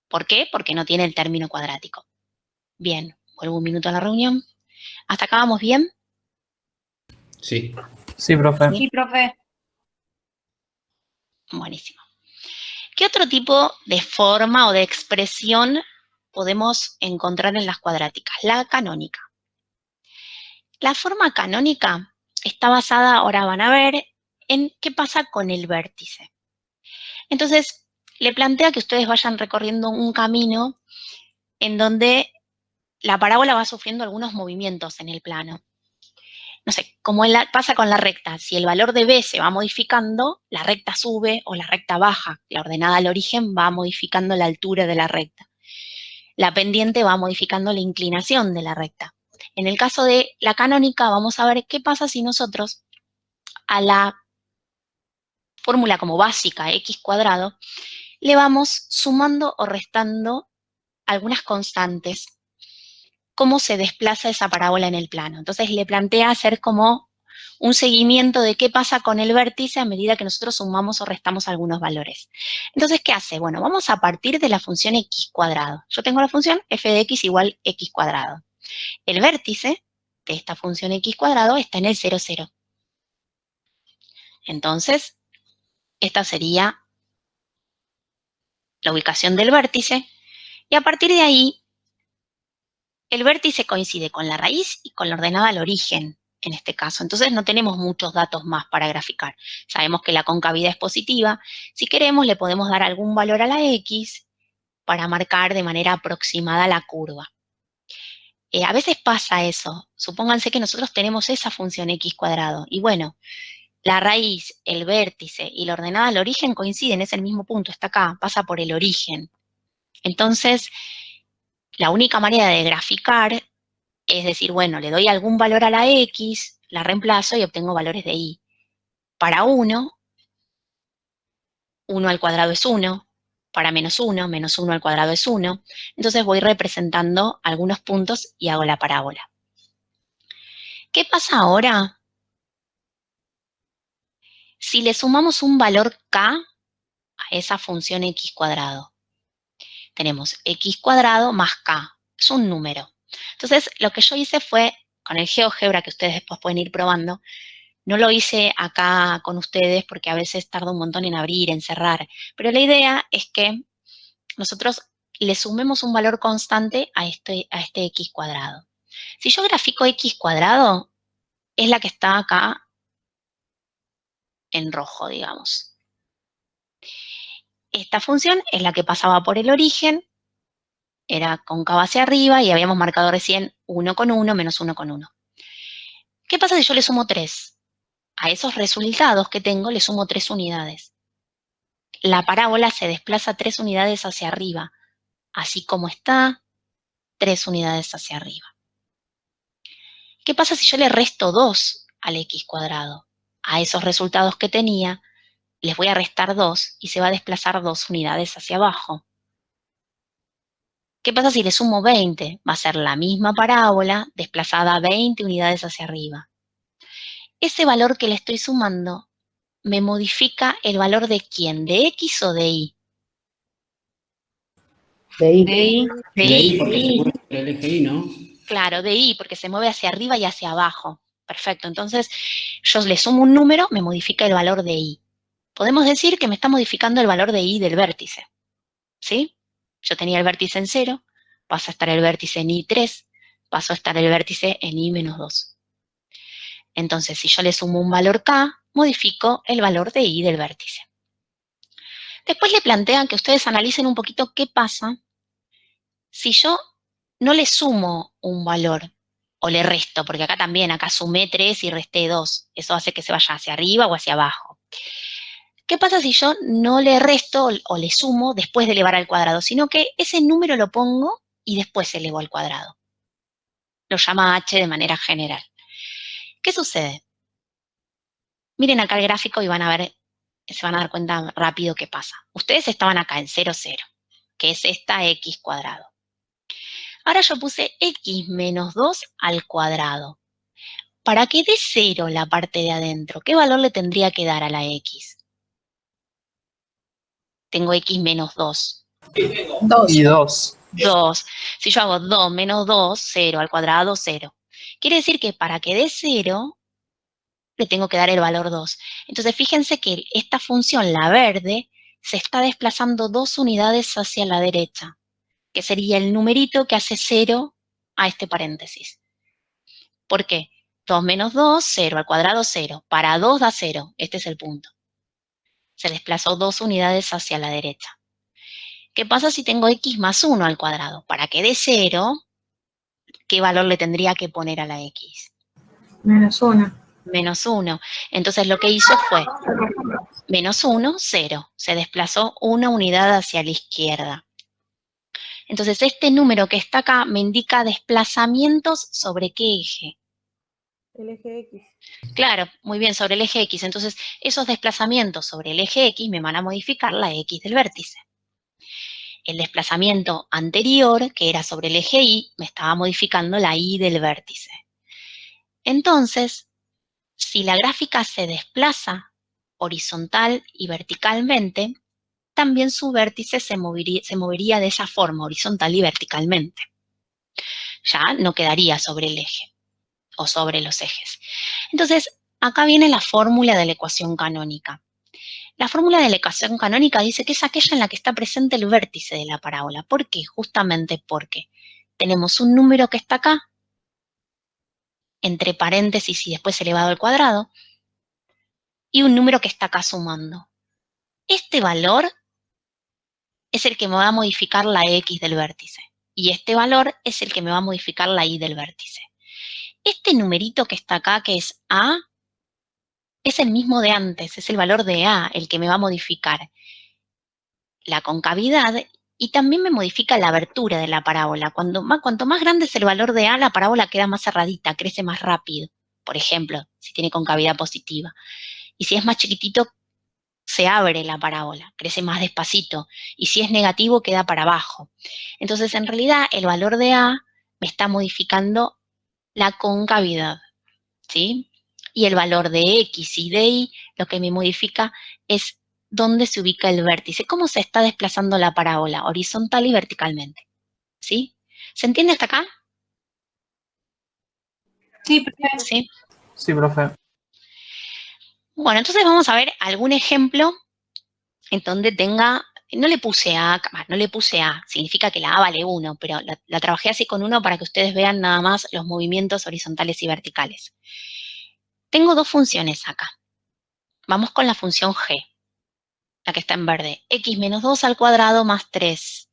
¿Por qué? Porque no tiene el término cuadrático. Bien, vuelvo un minuto a la reunión. ¿Hasta acá vamos bien? Sí. Sí, profe. Sí, profe. Buenísimo. ¿Qué otro tipo de forma o de expresión podemos encontrar en las cuadráticas? La canónica. La forma canónica está basada, ahora van a ver, en qué pasa con el vértice. Entonces, le plantea que ustedes vayan recorriendo un camino en donde la parábola va sufriendo algunos movimientos en el plano. No sé, como pasa con la recta, si el valor de b se va modificando, la recta sube o la recta baja. La ordenada al origen va modificando la altura de la recta. la pendiente va modificando la inclinación de la recta. En el caso de la canónica, vamos a ver qué pasa si nosotros a la fórmula como básica, x cuadrado, le vamos sumando o restando algunas constantes, cómo se desplaza esa parábola en el plano. Entonces le plantea hacer como un seguimiento de qué pasa con el vértice a medida que nosotros sumamos o restamos algunos valores. Entonces, ¿qué hace? Bueno, vamos a partir de la función x cuadrado. Yo tengo la función f de x igual x cuadrado. El vértice de esta función x cuadrado está en el 0, 0. Entonces, esta sería la ubicación del vértice, y a partir de ahí, el vértice coincide con la raíz y con la ordenada al origen, en este caso. Entonces no tenemos muchos datos más para graficar. Sabemos que la concavidad es positiva. Si queremos, le podemos dar algún valor a la x para marcar de manera aproximada la curva. A veces pasa eso. Supónganse que nosotros tenemos esa función x cuadrado. Y bueno, la raíz, el vértice y la ordenada al origen coinciden, es el mismo punto, está acá, pasa por el origen. Entonces, la única manera de graficar es decir, bueno, le doy algún valor a la x, la reemplazo y obtengo valores de y. Para 1, 1 al cuadrado es 1. Para menos 1 al cuadrado es 1. Entonces voy representando algunos puntos y hago la parábola. ¿Qué pasa ahora si le sumamos un valor k a esa función x cuadrado? Tenemos x cuadrado más k, es un número. Entonces, lo que yo hice fue, con el GeoGebra, que ustedes después pueden ir probando, no lo hice acá con ustedes porque a veces tarda un montón en abrir, en cerrar, pero la idea es que nosotros le sumemos un valor constante a este x cuadrado. Si yo grafico x cuadrado, es la que está acá en rojo, digamos. Esta función es la que pasaba por el origen, era cóncava hacia arriba y habíamos marcado recién 1 con 1 menos 1 con 1. ¿Qué pasa si yo le sumo 3? A esos resultados que tengo le sumo 3 unidades. La parábola se desplaza 3 unidades hacia arriba, así como está, 3 unidades hacia arriba. ¿Qué pasa si yo le resto 2 al x cuadrado? A esos resultados que tenía, les voy a restar 2 y se va a desplazar 2 unidades hacia abajo. ¿Qué pasa si le sumo 20? Va a ser la misma parábola desplazada 20 unidades hacia arriba. Ese valor que le estoy sumando me modifica el valor de ¿quién? ¿De x o de y? De y. De ahí, porque se mueve por el eje Y, ¿no? Claro, de y, porque se mueve hacia arriba y hacia abajo. Perfecto, entonces yo le sumo un número, me modifica el valor de y. Podemos decir que me está modificando el valor de y del vértice, ¿sí? Yo tenía el vértice en 0, pasa a estar el vértice en y3, pasó a estar el vértice en y-2. Entonces, si yo le sumo un valor k, modifico el valor de y del vértice. Después le plantean que ustedes analicen un poquito qué pasa si yo no le sumo un valor o le resto, porque acá también, acá sumé 3 y resté 2. Eso hace que se vaya hacia arriba o hacia abajo. ¿Qué pasa si yo no le resto o le sumo después de elevar al cuadrado, sino que ese número lo pongo y después elevo al cuadrado? Lo llama h de manera general. ¿Qué sucede? Miren acá el gráfico y van a ver, se van a dar cuenta rápido qué pasa. Ustedes estaban acá en 0, 0, que es esta x cuadrado. Ahora yo puse x menos 2 al cuadrado. Para que dé 0 la parte de adentro, ¿qué valor le tendría que dar a la x? Tengo x menos 2. 2. Y 2. 2. Si yo hago 2 menos 2, 0 al cuadrado, 0. Quiere decir que para que dé 0, le tengo que dar el valor 2. Entonces, fíjense que esta función, la verde, se está desplazando 2 unidades hacia la derecha, que sería el numerito que hace 0 a este paréntesis. ¿Por qué? 2 menos 2, 0 al cuadrado, 0. Para 2 da 0. Este es el punto. Se desplazó 2 unidades hacia la derecha. ¿Qué pasa si tengo x más 1 al cuadrado? Para que dé 0, ¿qué valor le tendría que poner a la x? Menos 1. Menos 1. Entonces lo que hizo fue menos 1, 0. Se desplazó 1 unidad hacia la izquierda. Entonces, este número que está acá me indica desplazamientos sobre qué eje. El eje X. Claro, muy bien, sobre el eje X. Entonces, esos desplazamientos sobre el eje X me van a modificar la X del vértice. El desplazamiento anterior, que era sobre el eje Y, me estaba modificando la Y del vértice. Entonces, si la gráfica se desplaza horizontal y verticalmente, también su vértice se movería de esa forma, horizontal y verticalmente. Ya no quedaría sobre el eje o sobre los ejes. Entonces, acá viene la fórmula de la ecuación canónica. La fórmula de la ecuación canónica dice que es aquella en la que está presente el vértice de la parábola. ¿Por qué? Justamente porque tenemos un número que está acá, entre paréntesis y después elevado al cuadrado, y un número que está acá sumando. Este valor es el que me va a modificar la X del vértice, y este valor es el que me va a modificar la Y del vértice. Este numerito que está acá, que es A, es el mismo de antes, es el valor de A, el que me va a modificar la concavidad y también me modifica la abertura de la parábola. Cuanto más grande es el valor de A, la parábola queda más cerradita, crece más rápido, por ejemplo, si tiene concavidad positiva. Y si es más chiquitito, se abre la parábola, crece más despacito. Y si es negativo, queda para abajo. Entonces, en realidad, el valor de A me está modificando la concavidad, ¿sí? Y el valor de X y de Y lo que me modifica es dónde se ubica el vértice, cómo se está desplazando la parábola, horizontal y verticalmente, ¿sí? ¿Se entiende hasta acá? Sí, perfecto. ¿Sí? Sí, profe. Bueno, entonces vamos a ver algún ejemplo en donde tenga, no le puse A, significa que la A vale 1, pero la trabajé así con 1 para que ustedes vean nada más los movimientos horizontales y verticales. Tengo dos funciones acá. Vamos con la función G, la que está en verde. X menos 2 al cuadrado más 3.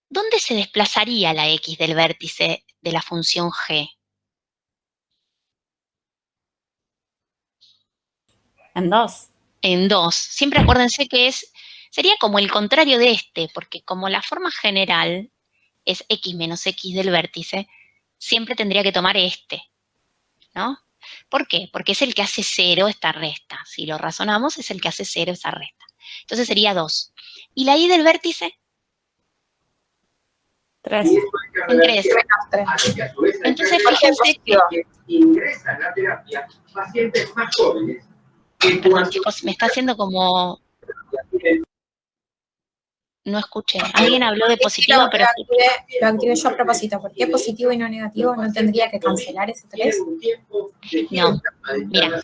¿Dónde se desplazaría la X del vértice de la función G? En 2. En 2. Siempre acuérdense que sería como el contrario de este, porque como la forma general es X menos X del vértice, siempre tendría que tomar este, ¿no? ¿Por qué? Porque es el que hace 0 esta resta. Si lo razonamos, es el que hace 0 esa resta. Entonces sería 2. ¿Y la Y del vértice? 3. En 3. Entonces, fíjense que... ingresan a terapia pacientes más jóvenes. Perdón, chicos, me está haciendo como... No escuché. Alguien habló de positivo, pero... Lo activé yo a propósito. ¿Por qué positivo y no negativo? ¿No tendría que cancelar ese 3? No. Mira,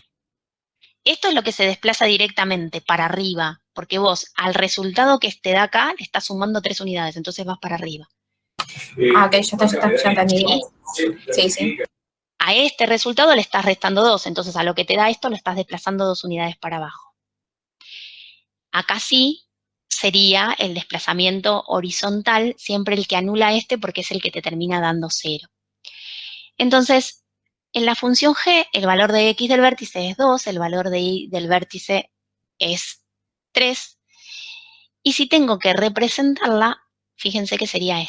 esto es lo que se desplaza directamente para arriba, porque vos al resultado que te da acá le estás sumando 3 unidades, entonces vas para arriba. Ah, ok, ya entendí. Sí, sí. A este resultado le estás restando 2, entonces a lo que te da esto le estás desplazando 2 unidades para abajo. Acá sí sería el desplazamiento horizontal, siempre el que anula este porque es el que te termina dando 0. Entonces, en la función G, el valor de X del vértice es 2, el valor de Y del vértice es 3. Y si tengo que representarla, fíjense que sería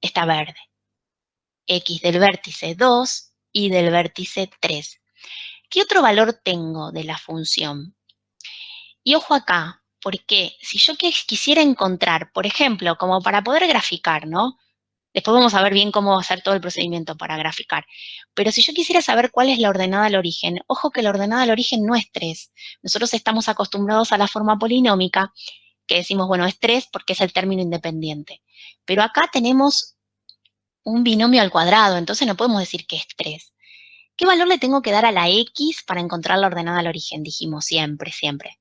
esta verde. X del vértice 2, Y del vértice 3. ¿Qué otro valor tengo de la función? Y ojo acá, porque si yo quisiera encontrar, por ejemplo, como para poder graficar, ¿no? Después vamos a ver bien cómo hacer todo el procedimiento para graficar. Pero si yo quisiera saber cuál es la ordenada al origen, ojo que la ordenada al origen no es 3. Nosotros estamos acostumbrados a la forma polinómica, que decimos, bueno, es 3 porque es el término independiente. Pero acá tenemos un binomio al cuadrado, entonces no podemos decir que es 3. ¿Qué valor le tengo que dar a la X para encontrar la ordenada al origen? Dijimos siempre, siempre.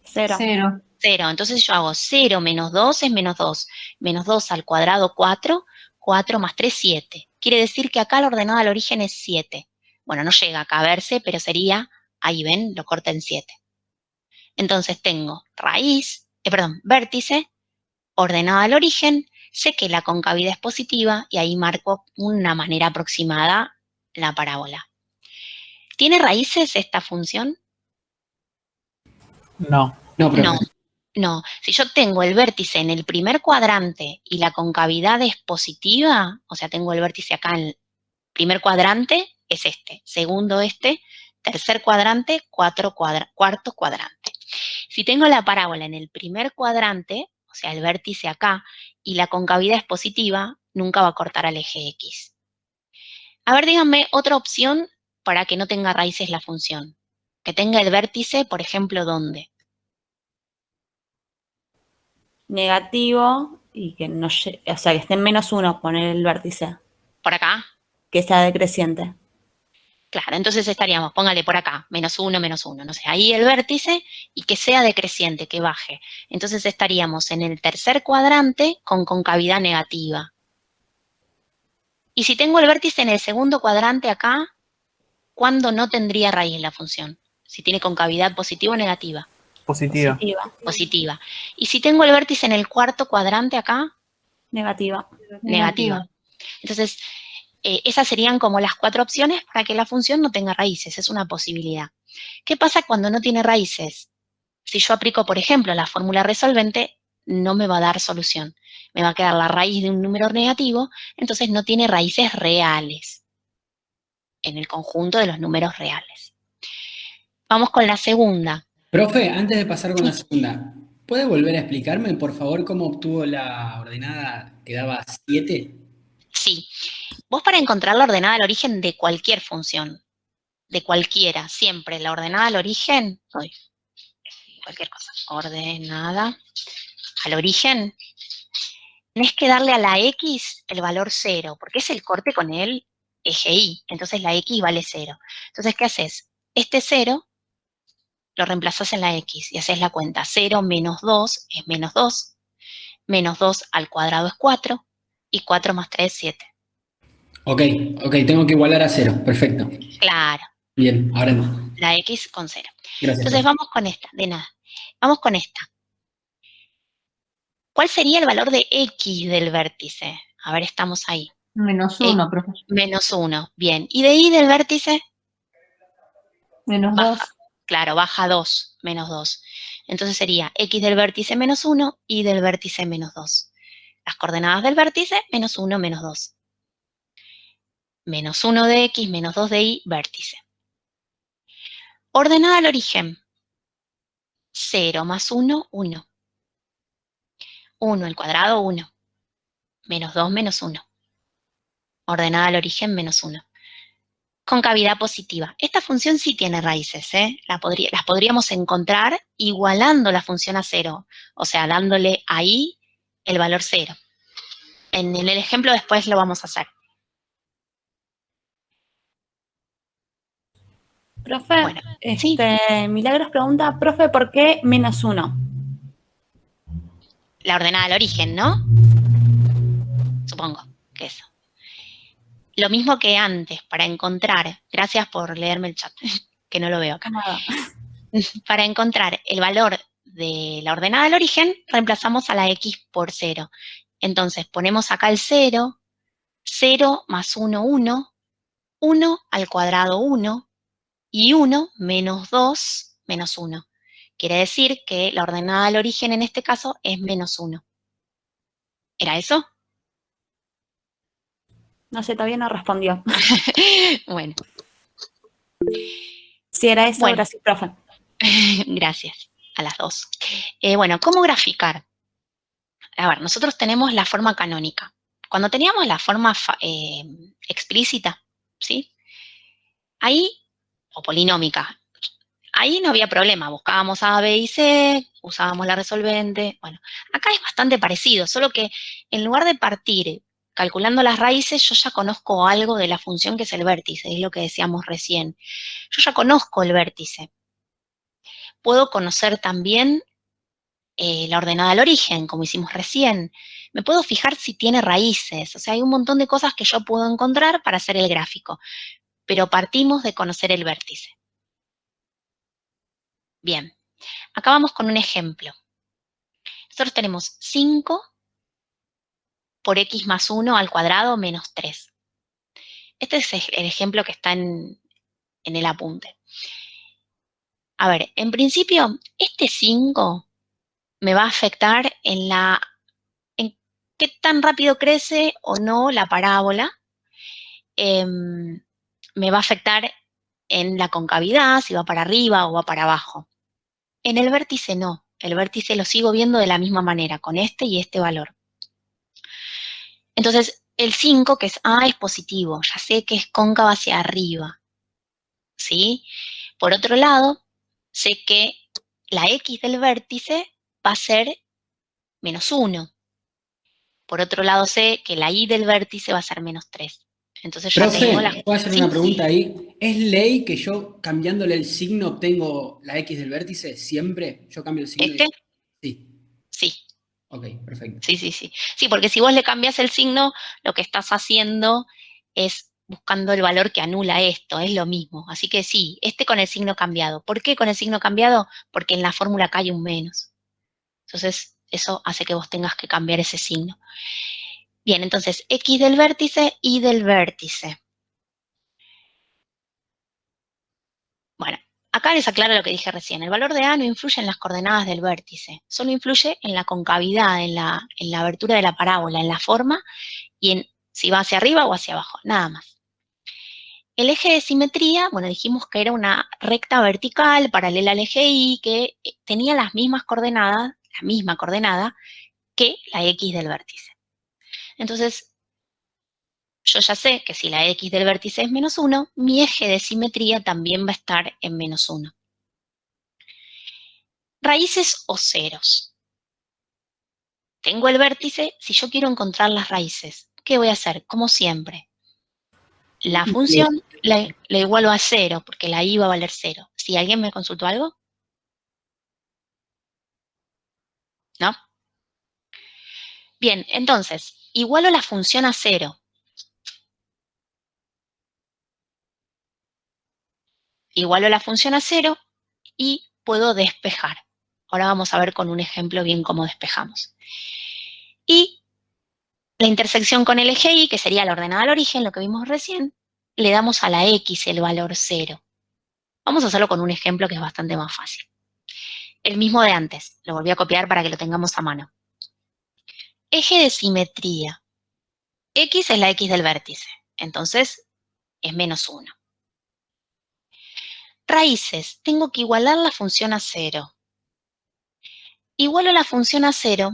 0. 0. 0. Entonces yo hago 0 menos 2 es menos 2. Menos 2 al cuadrado, 4. 4 más 3, 7. Quiere decir que acá la ordenada al origen es 7. Bueno, no llega acá a verse, pero sería, ahí ven, lo corta en 7. Entonces tengo vértice, ordenada al origen, sé que la concavidad es positiva y ahí marco una manera aproximada la parábola. ¿Tiene raíces esta función? No. No, profe. No. No, si yo tengo el vértice en el primer cuadrante y la concavidad es positiva, o sea, tengo el vértice acá en el primer cuadrante, es este, segundo este, tercer cuadrante, cuarto cuadrante. Si tengo la parábola en el primer cuadrante, o sea, el vértice acá, y la concavidad es positiva, nunca va a cortar al eje X. A ver, díganme otra opción para que no tenga raíces la función. Que tenga el vértice, por ejemplo, ¿dónde? Negativo y que no o sea, que esté en -1, poner el vértice. ¿Por acá? Que sea decreciente. Claro, entonces estaríamos, póngale por acá, -1, -1, no sé, ahí el vértice y que sea decreciente, que baje. Entonces estaríamos en el tercer cuadrante con concavidad negativa. Y si tengo el vértice en el segundo cuadrante acá, ¿cuándo no tendría raíz la función? Si tiene concavidad positiva o negativa. Positiva. Positiva. Y si tengo el vértice en el cuarto cuadrante acá, Negativa. negativa. Entonces, esas serían como las 4 opciones para que la función no tenga raíces, es una posibilidad. ¿Qué pasa cuando no tiene raíces? Si yo aplico, por ejemplo, la fórmula resolvente, no me va a dar solución. Me va a quedar la raíz de un número negativo, entonces no tiene raíces reales en el conjunto de los números reales. Vamos con la segunda. Profe, antes de pasar con la segunda, ¿puede volver a explicarme, por favor, cómo obtuvo la ordenada que daba 7? Sí. Vos para encontrar la ordenada al origen de cualquier función, de cualquiera, siempre la ordenada al origen, cualquier cosa, ordenada al origen, tenés que darle a la X el valor 0, porque es el corte con el eje Y, entonces la X vale 0. Entonces, ¿qué haces? Este 0 lo reemplazás en la X y haces la cuenta. 0 menos 2 es menos 2 al cuadrado es 4, y 4 más 3 es 7. Ok, tengo que igualar a 0, perfecto. Claro. Bien, ahora La X con 0. gracias. Entonces, vamos con esta, de nada. Vamos con esta. ¿Cuál sería el valor de X del vértice? A ver, estamos ahí. -1, profesor. -1, bien. ¿Y de Y del vértice? -2. Claro, baja 2, menos 2. Entonces sería X del vértice -1, Y del vértice -2. Las coordenadas del vértice, -1, -2. -1 de X, -2 de Y, vértice. Ordenada al origen. 0 más 1, 1. 1 al cuadrado, 1. -2, -1. Ordenada al origen, -1. Concavidad positiva. Esta función sí tiene raíces, ¿eh? Las podríamos encontrar igualando la función a 0, o sea, dándole ahí el valor 0. En el ejemplo después lo vamos a hacer. Profe, Bueno, sí. Milagros pregunta, profe, ¿por qué -1? La ordenada al origen, ¿no? Supongo que eso. Lo mismo que antes, para encontrar, gracias por leerme el chat, que no lo veo acá. Para encontrar el valor de la ordenada al origen, reemplazamos a la X por 0. Entonces ponemos acá el 0, 0 más 1, 1, 1 al cuadrado 1, y 1 menos 2 menos 1. Quiere decir que la ordenada al origen en este caso es -1. ¿Era eso? No sé, todavía no respondió. Bueno. Si era eso, bueno. Gracias, profe. Gracias a las dos. Bueno, ¿cómo graficar? A ver, nosotros tenemos la forma canónica. Cuando teníamos la forma explícita, ¿sí? Ahí, o polinómica, ahí no había problema. Buscábamos A, B y C, usábamos la resolvente. Bueno, acá es bastante parecido, solo que en lugar de partir calculando las raíces, yo ya conozco algo de la función que es el vértice, es lo que decíamos recién. Yo ya conozco el vértice. Puedo conocer también la ordenada al origen, como hicimos recién. Me puedo fijar si tiene raíces. O sea, hay un montón de cosas que yo puedo encontrar para hacer el gráfico. Pero partimos de conocer el vértice. Bien, acá vamos con un ejemplo. Nosotros tenemos 5 por x más 1 al cuadrado menos 3. Este es el ejemplo que está en el apunte. A ver, en principio, este 5 me va a afectar en qué tan rápido crece o no la parábola. Me va a afectar en la concavidad, si va para arriba o va para abajo. En el vértice no. El vértice lo sigo viendo de la misma manera, con este y este valor. Entonces, el 5, que es A, es positivo. Ya sé que es cóncava hacia arriba. ¿Sí? Por otro lado, sé que la X del vértice va a ser -1. Por otro lado, sé que la Y del vértice va a ser -3. Entonces ya tengo la... Profe, ¿puedo hacer ¿Sí? una pregunta ahí? ¿Es ley que yo cambiándole el signo obtengo la X del vértice? ¿Siempre? ¿Yo cambio el signo? ¿Este? Sí. Sí. Ok, perfecto. Sí, sí, sí. Sí, porque si vos le cambias el signo, lo que estás haciendo es buscando el valor que anula esto, es lo mismo. Así que sí, este con el signo cambiado. ¿Por qué con el signo cambiado? Porque en la fórmula acá hay un menos. Entonces, eso hace que vos tengas que cambiar ese signo. Bien, entonces, X del vértice, Y del vértice. Bueno, acá les aclaro lo que dije recién. El valor de A no influye en las coordenadas del vértice, solo influye en la concavidad, en la abertura de la parábola, en la forma y en si va hacia arriba o hacia abajo, nada más. El eje de simetría, bueno, dijimos que era una recta vertical paralela al eje Y que tenía las mismas coordenadas, la misma coordenada que la X del vértice. Entonces, yo ya sé que si la X del vértice es -1, mi eje de simetría también va a estar en -1. Raíces o ceros. Tengo el vértice, si yo quiero encontrar las raíces, ¿qué voy a hacer? Como siempre, la función la igualo a 0, porque la y va a valer 0. ¿Si alguien me consultó algo? ¿No? Bien, entonces, igualo la función a 0. Igualo la función a 0 y puedo despejar. Ahora vamos a ver con un ejemplo bien cómo despejamos. Y la intersección con el eje Y, que sería la ordenada al origen, lo que vimos recién, le damos a la X el valor 0. Vamos a hacerlo con un ejemplo que es bastante más fácil. El mismo de antes, lo volví a copiar para que lo tengamos a mano. Eje de simetría. X es la X del vértice, entonces es -1. Raíces, tengo que igualar la función a 0. Igualo la función a 0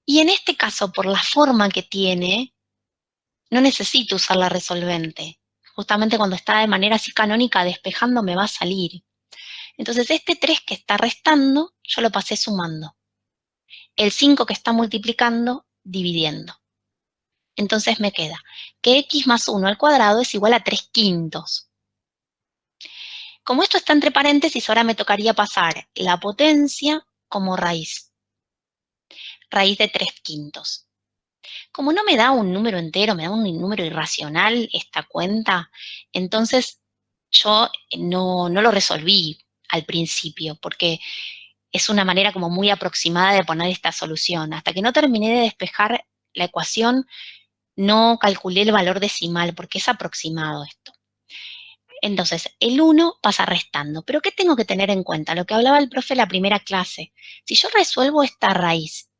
y en este caso, por la forma que tiene, no necesito usar la resolvente. Justamente cuando está de manera así canónica despejando me va a salir. Entonces este 3 que está restando, yo lo pasé sumando. El 5 que está multiplicando, dividiendo. Entonces me queda que x más 1 al cuadrado es igual a 3/5. Como esto está entre paréntesis, ahora me tocaría pasar la potencia como raíz. Raíz de 3/5. Como no me da un número entero, me da un número irracional esta cuenta, entonces yo no lo resolví al principio, porque es una manera como muy aproximada de poner esta solución. Hasta que no terminé de despejar la ecuación, no calculé el valor decimal, porque es aproximado esto. Entonces, el 1 pasa restando. ¿Pero qué tengo que tener en cuenta? Lo que hablaba el profe en la primera clase. Si yo resuelvo esta raíz,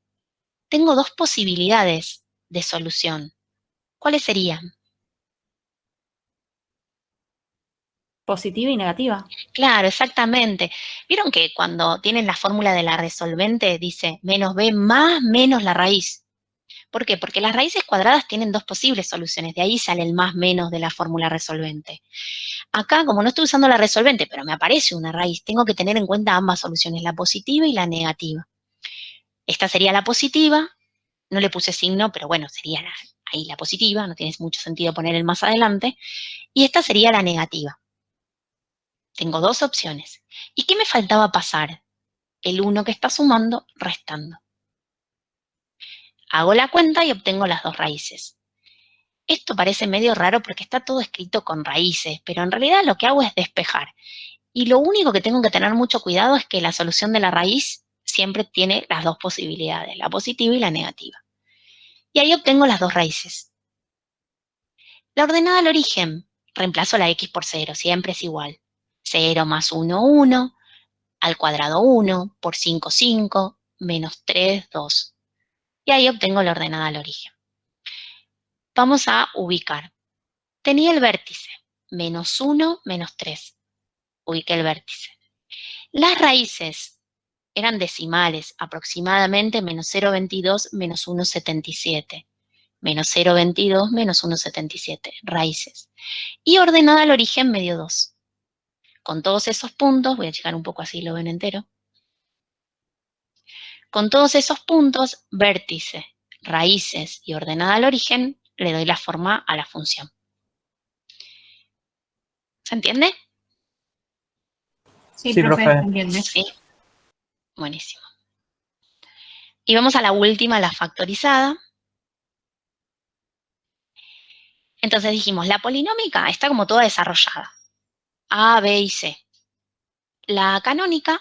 tengo dos posibilidades de solución. ¿Cuáles serían? Positiva y negativa. Claro, exactamente. ¿Vieron que cuando tienen la fórmula de la resolvente dice menos b más menos la raíz? ¿Por qué? Porque las raíces cuadradas tienen dos posibles soluciones. De ahí sale el más menos de la fórmula resolvente. Acá, como no estoy usando la resolvente, pero me aparece una raíz, tengo que tener en cuenta ambas soluciones, la positiva y la negativa. Esta sería la positiva, no le puse signo, pero bueno, sería ahí la positiva, no tiene mucho sentido poner el más adelante, y esta sería la negativa. Tengo dos opciones. ¿Y qué me faltaba pasar? El 1 que está sumando, restando. Hago la cuenta y obtengo las dos raíces. Esto parece medio raro porque está todo escrito con raíces, pero en realidad lo que hago es despejar. Y lo único que tengo que tener mucho cuidado es que la solución de la raíz siempre tiene las dos posibilidades, la positiva y la negativa. Y ahí obtengo las dos raíces. La ordenada al origen, reemplazo la x por 0, siempre es igual. 0 más 1, 1, al cuadrado 1, por 5, 5, menos 3, 2. Y ahí obtengo la ordenada al origen. Vamos a ubicar. Tenía el vértice, menos 1, menos 3. Ubiqué el vértice. Las raíces eran decimales, aproximadamente menos 0,22, menos 1,77. Menos 0,22, menos 1,77, raíces. Y ordenada al origen me dio 2. Con todos esos puntos, voy a checar un poco así lo ven entero. Con todos esos puntos, vértice, raíces y ordenada al origen, le doy la forma a la función. ¿Se entiende? Sí, Sí, profe, profe. entiende. Sí. Buenísimo. Y vamos a la última, la factorizada. Entonces dijimos, la polinómica está como toda desarrollada. A, B y C. La canónica,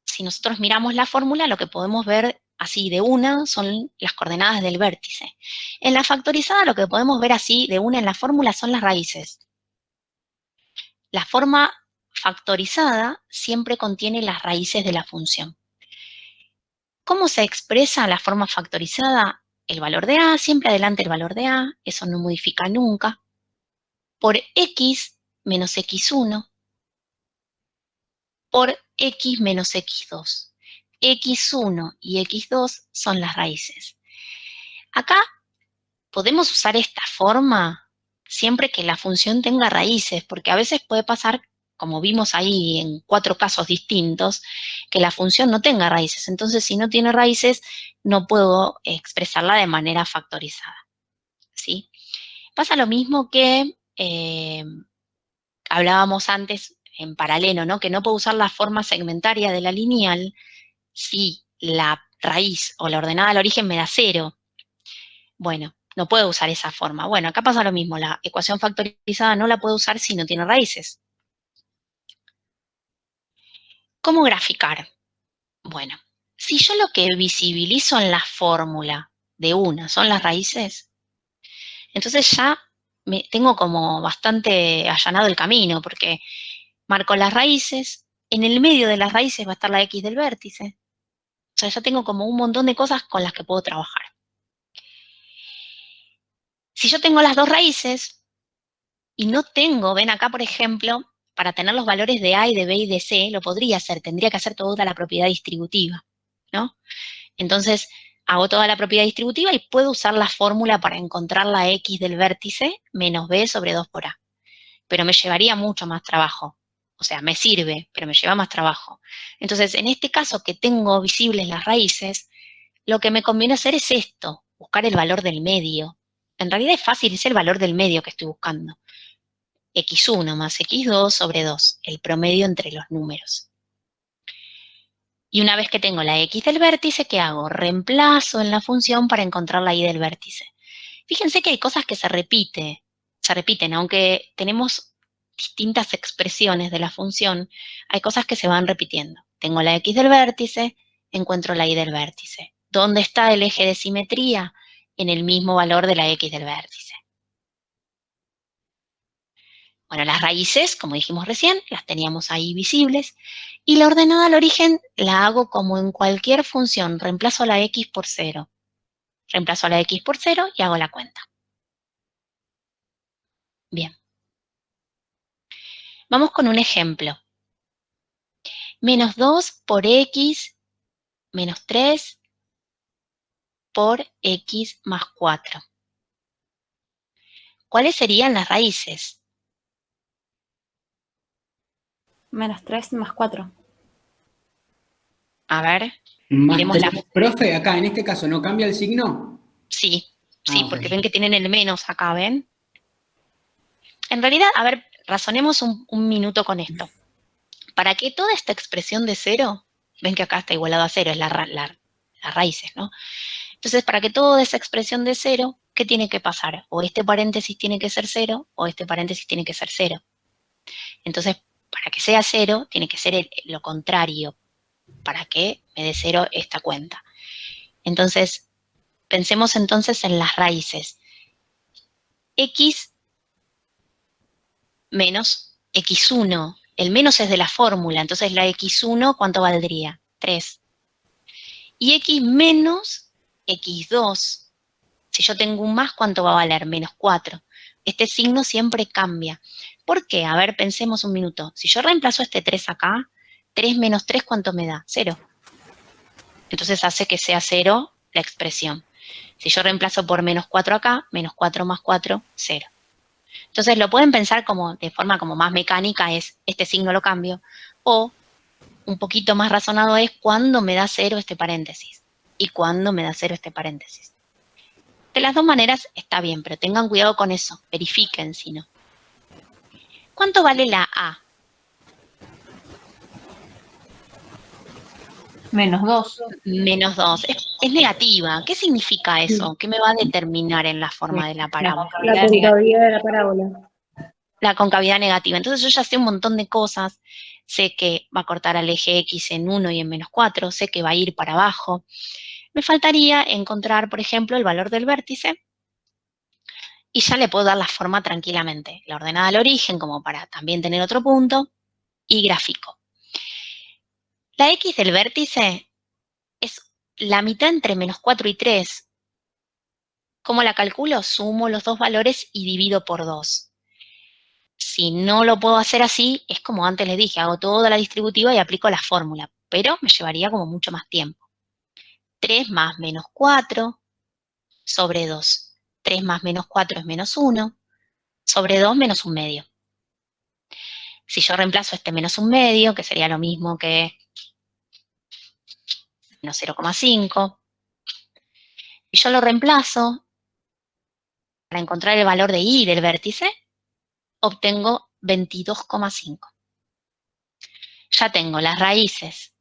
si nosotros miramos la fórmula, lo que podemos ver así de una son las coordenadas del vértice. En la factorizada lo que podemos ver así de una en la fórmula son las raíces. La forma factorizada siempre contiene las raíces de la función. ¿Cómo se expresa la forma factorizada? El valor de A, siempre adelante el valor de A, eso no modifica nunca, por X menos X1, por X menos X2. X1 y X2 son las raíces. Acá podemos usar esta forma siempre que la función tenga raíces, porque a veces puede pasar, como vimos ahí en 4 casos distintos, que la función no tenga raíces. Entonces, si no tiene raíces, no puedo expresarla de manera factorizada, ¿sí? Pasa lo mismo que hablábamos antes en paralelo, ¿no? Que no puedo usar la forma segmentaria de la lineal si la raíz o la ordenada al origen me da 0. Bueno, no puedo usar esa forma. Bueno, acá pasa lo mismo. La ecuación factorizada no la puedo usar si no tiene raíces. ¿Cómo graficar? Bueno, si yo lo que visibilizo en la fórmula de una son las raíces, entonces ya tengo como bastante allanado el camino, porque marco las raíces, en el medio de las raíces va a estar la X del vértice. O sea, ya tengo como un montón de cosas con las que puedo trabajar. Si yo tengo las dos raíces y no tengo, ven acá, por ejemplo, para tener los valores de A y de B y de C, lo podría hacer, tendría que hacer toda la propiedad distributiva, ¿no? Entonces, hago toda la propiedad distributiva y puedo usar la fórmula para encontrar la X del vértice menos B sobre 2 por A. Pero me llevaría mucho más trabajo. O sea, me sirve, pero me lleva más trabajo. Entonces, en este caso que tengo visibles las raíces, lo que me conviene hacer es esto, buscar el valor del medio. En realidad es fácil, es el valor del medio que estoy buscando. X1 más X2 sobre 2, el promedio entre los números. Y una vez que tengo la X del vértice, ¿qué hago? Reemplazo en la función para encontrar la Y del vértice. Fíjense que hay cosas que se repiten, aunque tenemos distintas expresiones de la función, hay cosas que se van repitiendo. Tengo la X del vértice, encuentro la Y del vértice. ¿Dónde está el eje de simetría? En el mismo valor de la X del vértice. Bueno, las raíces, como dijimos recién, las teníamos ahí visibles. Y la ordenada al origen la hago como en cualquier función. Reemplazo la X por 0. Reemplazo la X por 0 y hago la cuenta. Bien. Vamos con un ejemplo. Menos 2 por X menos 3 por X más 4. ¿Cuáles serían las raíces? Menos 3 más 4. A ver, Más miremos la... 3. Profe, acá en este caso, ¿no cambia el signo? Sí, Ah, ok. porque ven que tienen el menos acá, ¿ven? En realidad, a ver, razonemos un minuto con esto. Para que toda esta expresión de 0, ven que acá está igualado a 0, es las raíces, ¿no? Entonces, para que toda esa expresión de 0, ¿qué tiene que pasar? O este paréntesis tiene que ser 0, o este paréntesis tiene que ser 0. Entonces, para que sea 0, tiene que ser lo contrario, para que me dé 0 esta cuenta. Entonces, pensemos entonces en las raíces. X menos X1. El menos es de la fórmula, entonces la X1, ¿cuánto valdría? 3. Y x menos x2. Si yo tengo un más, ¿cuánto va a valer? Menos 4. Este signo siempre cambia. ¿Por qué? A ver, pensemos un minuto. Si yo reemplazo este 3 acá, 3 menos 3, ¿cuánto me da? 0. Entonces hace que sea 0 la expresión. Si yo reemplazo por menos 4 acá, menos 4 más 4, 0. Entonces lo pueden pensar como de forma como más mecánica, es este signo lo cambio, o un poquito más razonado es cuándo me da 0 este paréntesis y cuándo me da 0 este paréntesis. De las dos maneras está bien, pero tengan cuidado con eso, verifiquen si no. ¿Cuánto vale la A? Menos 2. Menos 2. Es negativa. ¿Qué significa eso? ¿Qué me va a determinar en la forma de la parábola? La concavidad de la parábola. La concavidad negativa. Entonces yo ya sé un montón de cosas. Sé que va a cortar al eje X en 1 y en menos 4. Sé que va a ir para abajo. Me faltaría encontrar, por ejemplo, el valor del vértice. Y ya le puedo dar la forma tranquilamente. La ordenada al origen, como para también tener otro punto. Y gráfico. La X del vértice es la mitad entre menos 4 y 3. ¿Cómo la calculo? Sumo los dos valores y divido por 2. Si no lo puedo hacer así, es como antes les dije, hago toda la distributiva y aplico la fórmula, pero me llevaría como mucho más tiempo. 3 más menos 4 sobre 2. 3 más menos 4 es menos 1, sobre 2 menos 1 medio. Si yo reemplazo este menos 1 medio, que sería lo mismo que menos 0,5, y yo lo reemplazo para encontrar el valor de Y del vértice, obtengo 22,5. Ya tengo las raíces,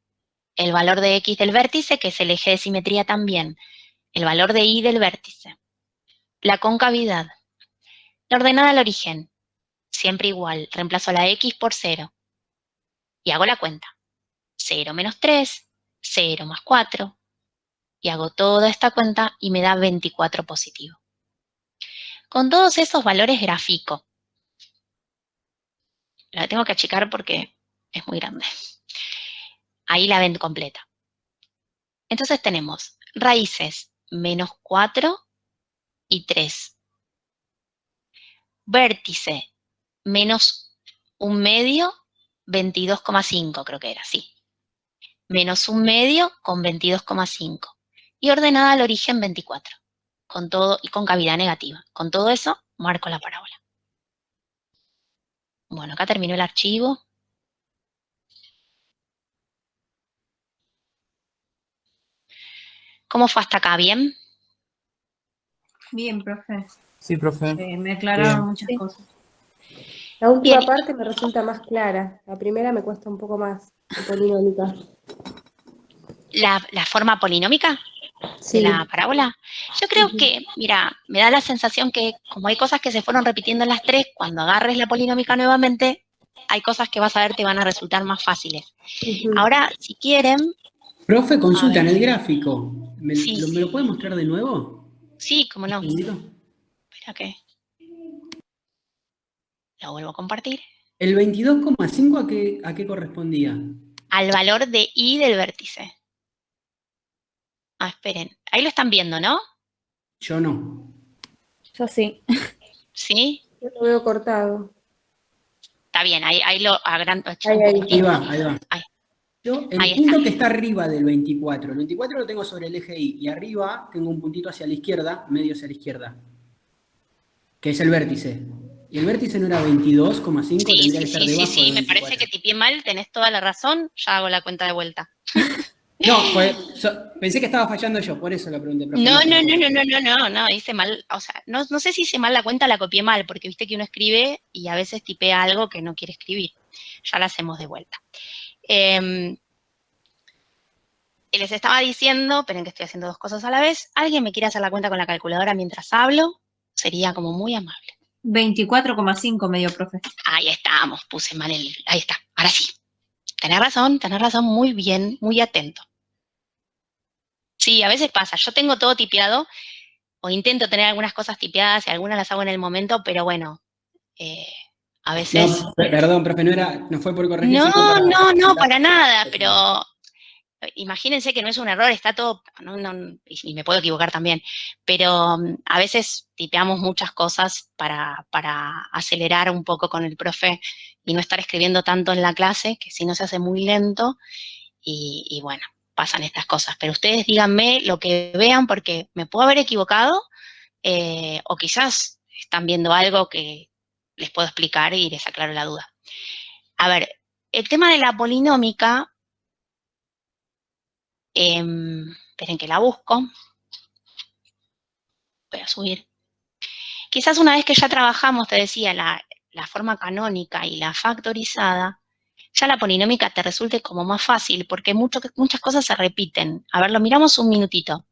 el valor de X del vértice, que es el eje de simetría también, el valor de Y del vértice, la concavidad, la ordenada al origen, siempre igual, reemplazo la X por 0 y hago la cuenta. 0 menos 3, 0 más 4, y hago toda esta cuenta y me da 24 positivo. Con todos esos valores grafico. La tengo que achicar porque es muy grande. Ahí la ven completa. Entonces tenemos raíces menos 4 y 3. Vértice menos 1 medio, 22,5 creo que era, sí. Menos 1 medio con 22,5. Y ordenada al origen 24. Con todo y con cavidad negativa. Con todo eso, marco la parábola. Bueno, acá terminó el archivo. ¿Cómo fue hasta acá? ¿Bien? Bien, profe. Sí, profe. Me aclararon Bien. muchas cosas. La última Bien. parte me resulta más clara. La primera me cuesta un poco más, la polinómica. ¿La forma polinómica Sí. de la parábola? Yo creo que, mira, me da la sensación que como hay cosas que se fueron repitiendo en las tres, cuando agarres la polinómica nuevamente, hay cosas que vas a ver te van a resultar más fáciles. Ahora, si quieren... Profe, consulta A en ver. el gráfico. ¿Me Sí, lo puede mostrar de nuevo? Sí, cómo no. ¿Un segundito? Espera que... Lo vuelvo a compartir. ¿El 22,5 a qué correspondía? Al valor de Y del vértice. Ah, esperen. Ahí lo están viendo, ¿no? Yo no. Yo sí. ¿Sí? Yo lo veo cortado. Está bien, ahí lo agrando. Ahí va, ahí va. Ahí. Yo, el Ahí punto está. que está arriba del 24. El 24 lo tengo sobre el eje Y. Y arriba tengo un puntito hacia la izquierda, medio hacia la izquierda. Que es el vértice. ¿Y el vértice no era 22,5? Sí, Tendría que estar debajo sí. del Me parece 24. que tipié mal, tenés toda la razón. Ya hago la cuenta de vuelta. No, pensé que estaba fallando yo, por eso lo pregunté. Profe, No, hice mal, o sea, no sé si hice mal la cuenta o la copié mal, porque viste que uno escribe y a veces tipea algo que no quiere escribir. Ya la hacemos de vuelta. Les estaba diciendo, esperen que estoy haciendo dos cosas a la vez. ¿Alguien me quiere hacer la cuenta con la calculadora mientras hablo? Sería como muy amable. 24,5 medio, profe. Ahí estamos, puse mal ahí está, ahora sí. Tenés razón, muy bien, muy atento. Sí, a veces pasa, yo tengo todo tipeado, o intento tener algunas cosas tipeadas y algunas las hago en el momento, pero bueno, a veces... No, perdón, profe, no fue por corregir, sino No, para nada, pero imagínense que no es un error, está todo, y me puedo equivocar también, pero a veces tipeamos muchas cosas para acelerar un poco con el profe y no estar escribiendo tanto en la clase, que si no se hace muy lento, y bueno, pasan estas cosas. Pero ustedes díganme lo que vean, porque me puedo haber equivocado, o quizás están viendo algo que les puedo explicar y les aclaro la duda. A ver, el tema de la polinómica, esperen que la busco. Voy a subir. Quizás una vez que ya trabajamos, te decía, la forma canónica y la factorizada, ya la polinómica te resulte como más fácil, porque muchas cosas se repiten. A ver, lo miramos un minutito.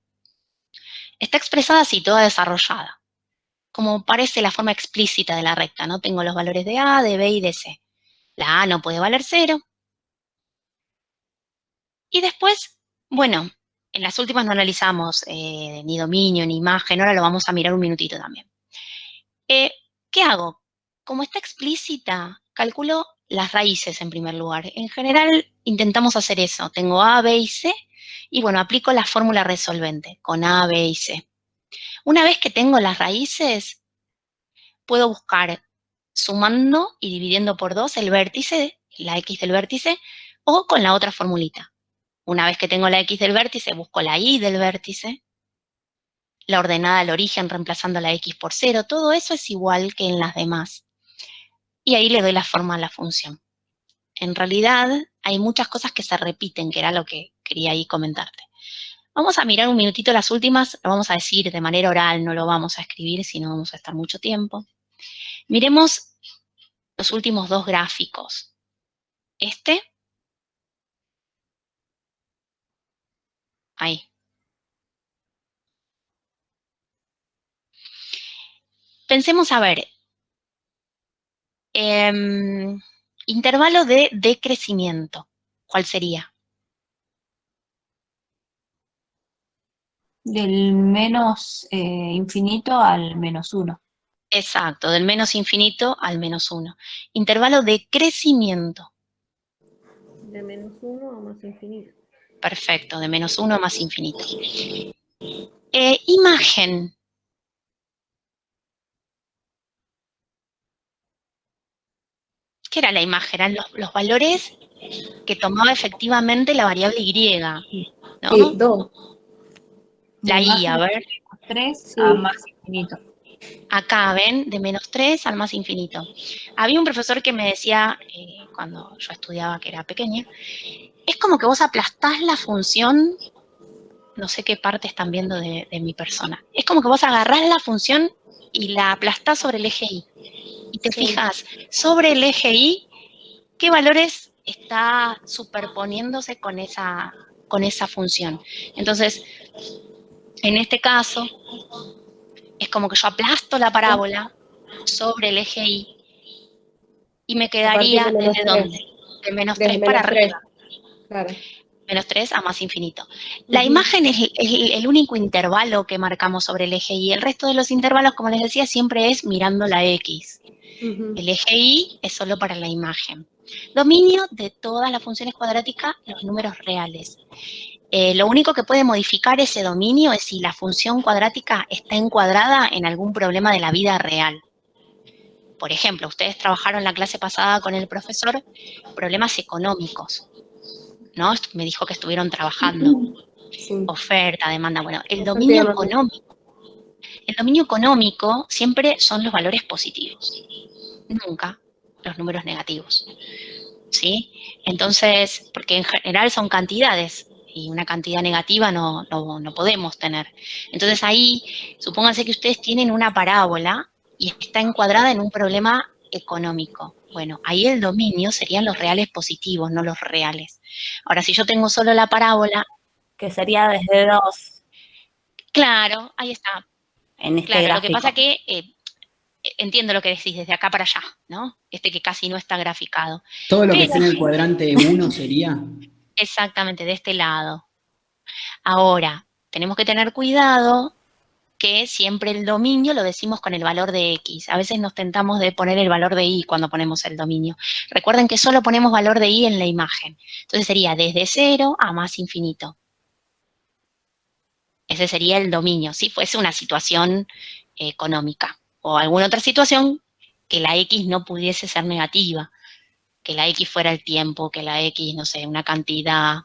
Está expresada así, toda desarrollada, como parece la forma explícita de la recta, ¿no? Tengo los valores de A, de B y de C. La A no puede valer 0. Y después, bueno, en las últimas no analizamos ni dominio, ni imagen, ahora lo vamos a mirar un minutito también. ¿Qué hago? Como está explícita, calculo las raíces en primer lugar. En general intentamos hacer eso. Tengo A, B y C y bueno, aplico la fórmula resolvente con A, B y C. Una vez que tengo las raíces, puedo buscar sumando y dividiendo por 2 el vértice, la X del vértice, o con la otra formulita. Una vez que tengo la X del vértice, busco la Y del vértice, la ordenada al origen reemplazando la X por 0, todo eso es igual que en las demás. Y ahí le doy la forma a la función. En realidad, hay muchas cosas que se repiten, que era lo que quería ahí comentarte. Vamos a mirar un minutito las últimas, lo vamos a decir de manera oral, no lo vamos a escribir, si no vamos a estar mucho tiempo. Miremos los últimos 2 gráficos. Ahí. Pensemos, a ver, intervalo de decrecimiento, ¿cuál sería? Del menos infinito al menos 1. Exacto, del menos infinito al menos 1. Intervalo de crecimiento. De menos 1 a más infinito. Perfecto, de menos 1 a más infinito. Imagen. ¿Qué era la imagen? Eran los valores que tomaba efectivamente la variable Y, ¿no? Sí, 2. La Y, a ver. 3 Sí. a más infinito. Acá, ¿ven? De menos 3 al más infinito. Había un profesor que me decía, cuando yo estudiaba, que era pequeña, es como que vos aplastás la función, no sé qué parte están viendo de mi persona, es como que vos agarrás la función y la aplastás sobre el eje Y. Y te fijas sobre el eje Y, qué valores está superponiéndose con esa función. Entonces, en este caso, es como que yo aplasto la parábola sobre el eje Y y me quedaría de ¿desde dónde? De menos 3 para arriba. Claro. Menos 3 a más infinito. La imagen es el único intervalo que marcamos sobre el eje Y. El resto de los intervalos, como les decía, siempre es mirando la X. El eje Y es solo para la imagen. Dominio de todas las funciones cuadráticas, los números reales. Lo único que puede modificar ese dominio es si la función cuadrática está encuadrada en algún problema de la vida real. Por ejemplo, ustedes trabajaron la clase pasada con el profesor problemas económicos, ¿no? Me dijo que estuvieron trabajando. Sí. Oferta, demanda, bueno, el dominio económico siempre son los valores positivos, nunca los números negativos, ¿sí? Entonces, porque en general son cantidades y una cantidad negativa no podemos tener. Entonces ahí, supónganse que ustedes tienen una parábola y está encuadrada en un problema económico. Bueno, ahí el dominio serían los reales positivos, no los reales. Ahora, si yo tengo solo la parábola, Que sería desde 2 claro, ahí está. en este Claro, gráfico. lo que pasa que entiendo lo que decís, desde acá para allá, ¿no? Que casi no está graficado. Todo lo que Pero esté en el cuadrante 1 sería. exactamente, de este lado. Ahora, tenemos que tener cuidado que siempre el dominio lo decimos con el valor de X. A veces nos tentamos de poner el valor de Y cuando ponemos el dominio. Recuerden que solo ponemos valor de Y en la imagen. Entonces sería desde 0 a más infinito. Ese sería el dominio, si fuese una situación económica o alguna otra situación que la X no pudiese ser negativa, que la X fuera el tiempo, que la X, no sé, una cantidad.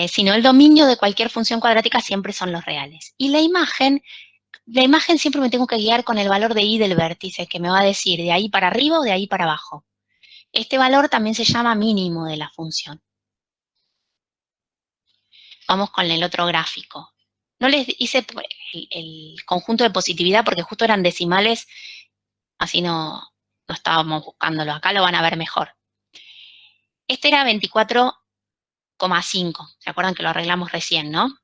Sino el dominio de cualquier función cuadrática siempre son los reales. Y la imagen siempre me tengo que guiar con el valor de Y del vértice, que me va a decir de ahí para arriba o de ahí para abajo. Este valor también se llama mínimo de la función. Vamos con el otro gráfico. No les hice el conjunto de positividad porque justo eran decimales, así no estábamos buscándolo. Acá lo van a ver mejor. Este era 24,5. ¿Se acuerdan que lo arreglamos recién, no?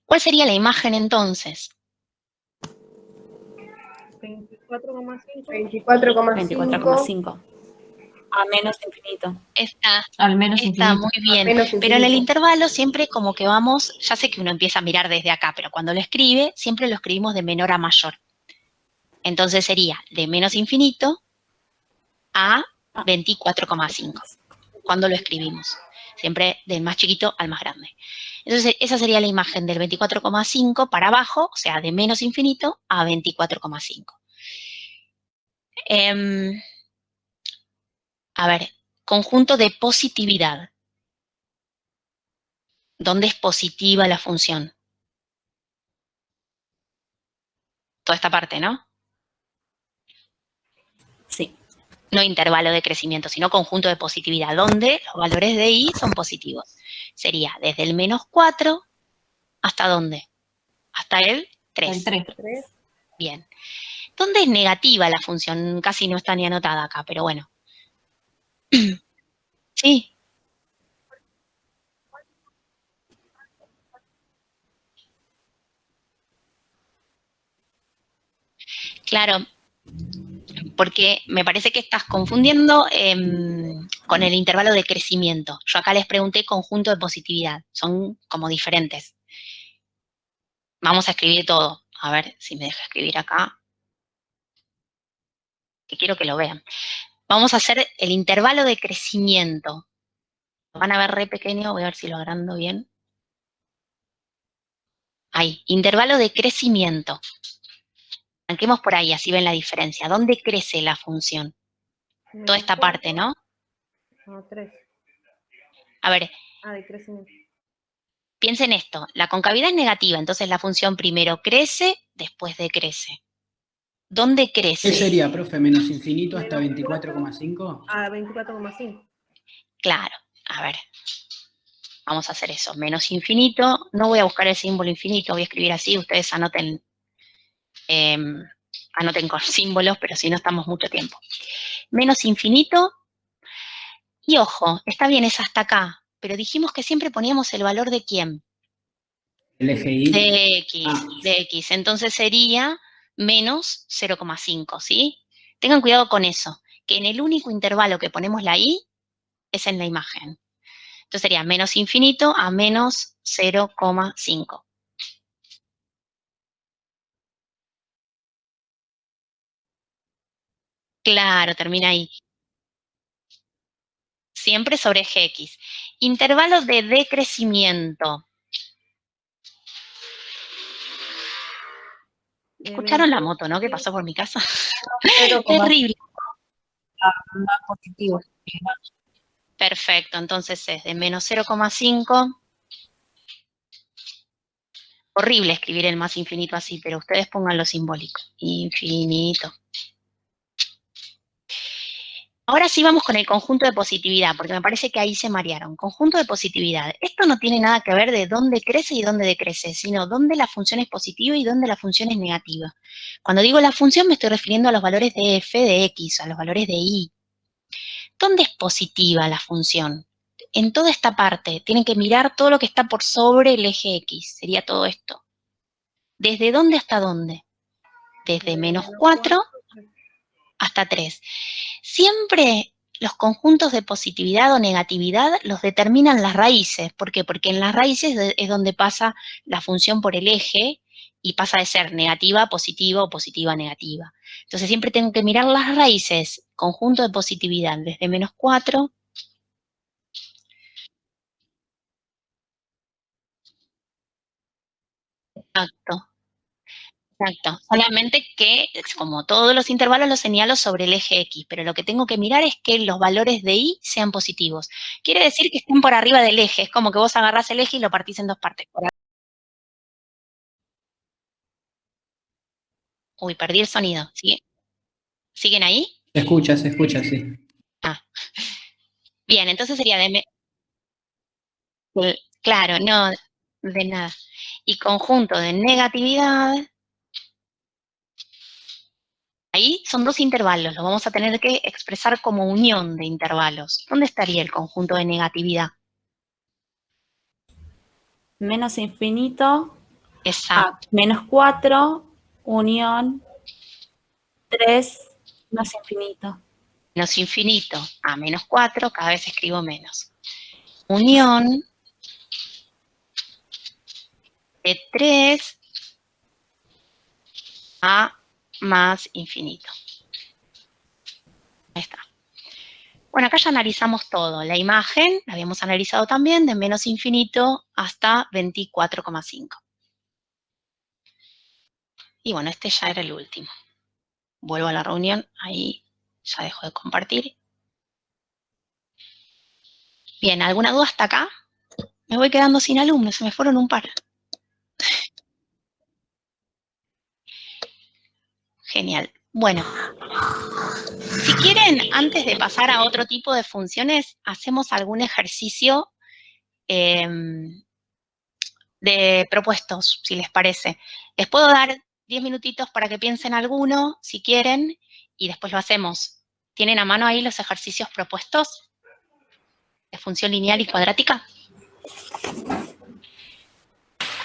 ¿Cuál sería la imagen entonces? 24,5. 24,5. A menos infinito. Al menos Está infinito. muy bien. Pero en el intervalo siempre como que vamos, ya sé que uno empieza a mirar desde acá, pero cuando lo escribe, siempre lo escribimos de menor a mayor. Entonces sería de menos infinito a 24,5. Cuando lo escribimos. Siempre del más chiquito al más grande. Entonces esa sería la imagen del 24,5 para abajo, o sea, de menos infinito a 24,5. A ver, conjunto de positividad. ¿Dónde es positiva la función? Toda esta parte, ¿no? Sí. No intervalo de crecimiento, sino conjunto de positividad, donde los valores de Y son positivos. Sería desde el menos 4 hasta ¿dónde? Hasta el 3. El 3. Bien. ¿Dónde es negativa la función? Casi no está ni anotada acá, pero bueno. Sí. Claro, porque me parece que estás confundiendo con el intervalo de crecimiento. Yo acá les pregunté conjunto de positividad, son como diferentes. Vamos a escribir todo, a ver si me deja escribir acá, que quiero que lo vean. Vamos a hacer el intervalo de crecimiento. Lo van a ver re pequeño, voy a ver si lo agrando bien. Ahí, intervalo de crecimiento. Arranquemos por ahí, así ven la diferencia. ¿Dónde crece la función? Toda esta parte, ¿no? No, 3. A ver, De crecimiento. piensen esto. La concavidad es negativa, entonces la función primero crece, después decrece. ¿Dónde crece? ¿Qué sería, profe? Menos infinito hasta 24,5. A 24,5. Claro, a ver. Vamos a hacer eso. Menos infinito. No voy a buscar el símbolo infinito, voy a escribir así. Ustedes anoten, anoten con símbolos, pero si no estamos mucho tiempo. Menos infinito. Y ojo, está bien, es hasta acá. Pero dijimos que siempre poníamos el valor de ¿quién? El eje Y. De X, de X. Entonces sería menos 0,5, ¿sí? Tengan cuidado con eso, que en el único intervalo que ponemos la Y es en la imagen. Entonces sería menos infinito a menos 0,5. Claro, termina ahí. Siempre sobre eje X. Intervalos de decrecimiento. ¿Escucharon la moto, no? Que pasó por mi casa. Terrible. Más positivo. Perfecto, entonces es de menos 0,5. Horrible escribir el más infinito así, pero ustedes pongan lo simbólico. Infinito. Ahora sí vamos con el conjunto de positividad, porque me parece que ahí se marearon. Conjunto de positividad. Esto no tiene nada que ver de dónde crece y dónde decrece, sino dónde la función es positiva y dónde la función es negativa. Cuando digo la función me estoy refiriendo a los valores de f, de x, a los valores de y. ¿Dónde es positiva la función? En toda esta parte. Tienen que mirar todo lo que está por sobre el eje x. Sería todo esto. ¿Desde dónde hasta dónde? Desde menos 4 hasta 3. Siempre los conjuntos de positividad o negatividad los determinan las raíces. ¿Por qué? Porque en las raíces es donde pasa la función por el eje y pasa de ser negativa a positiva o positiva a negativa. Entonces siempre tengo que mirar las raíces, conjunto de positividad desde -4 Exacto, exacto. Solamente que, como todos los intervalos, los señalo sobre el eje X, pero lo que tengo que mirar es que los valores de Y sean positivos. Quiere decir que estén por arriba del eje, es como que vos agarrás el eje y lo partís en dos partes. Uy, perdí el sonido. ¿Siguen ahí? Se escucha, sí. Ah, bien, entonces sería claro, no, de nada. Y conjunto de negatividad, ahí son dos intervalos, lo vamos a tener que expresar como unión de intervalos. ¿Dónde estaría el conjunto de negatividad? Menos infinito Exacto. a -4, unión 3 más infinito. Menos infinito a -4, cada vez escribo menos. Unión de 3 a más infinito. Ahí está. Bueno, acá ya analizamos todo. La imagen la habíamos analizado también de menos infinito hasta 24,5. Y bueno, este ya era el último. Vuelvo a la reunión, ahí ya dejo de compartir. Bien, ¿alguna duda hasta acá? Me voy quedando sin alumnos, se me fueron un par. Genial. Bueno, si quieren, antes de pasar a otro tipo de funciones, hacemos algún ejercicio de propuestos, si les parece. Les puedo dar 10 minutitos para que piensen alguno, si quieren, y después lo hacemos. ¿Tienen a mano ahí los ejercicios propuestos de función lineal y cuadrática?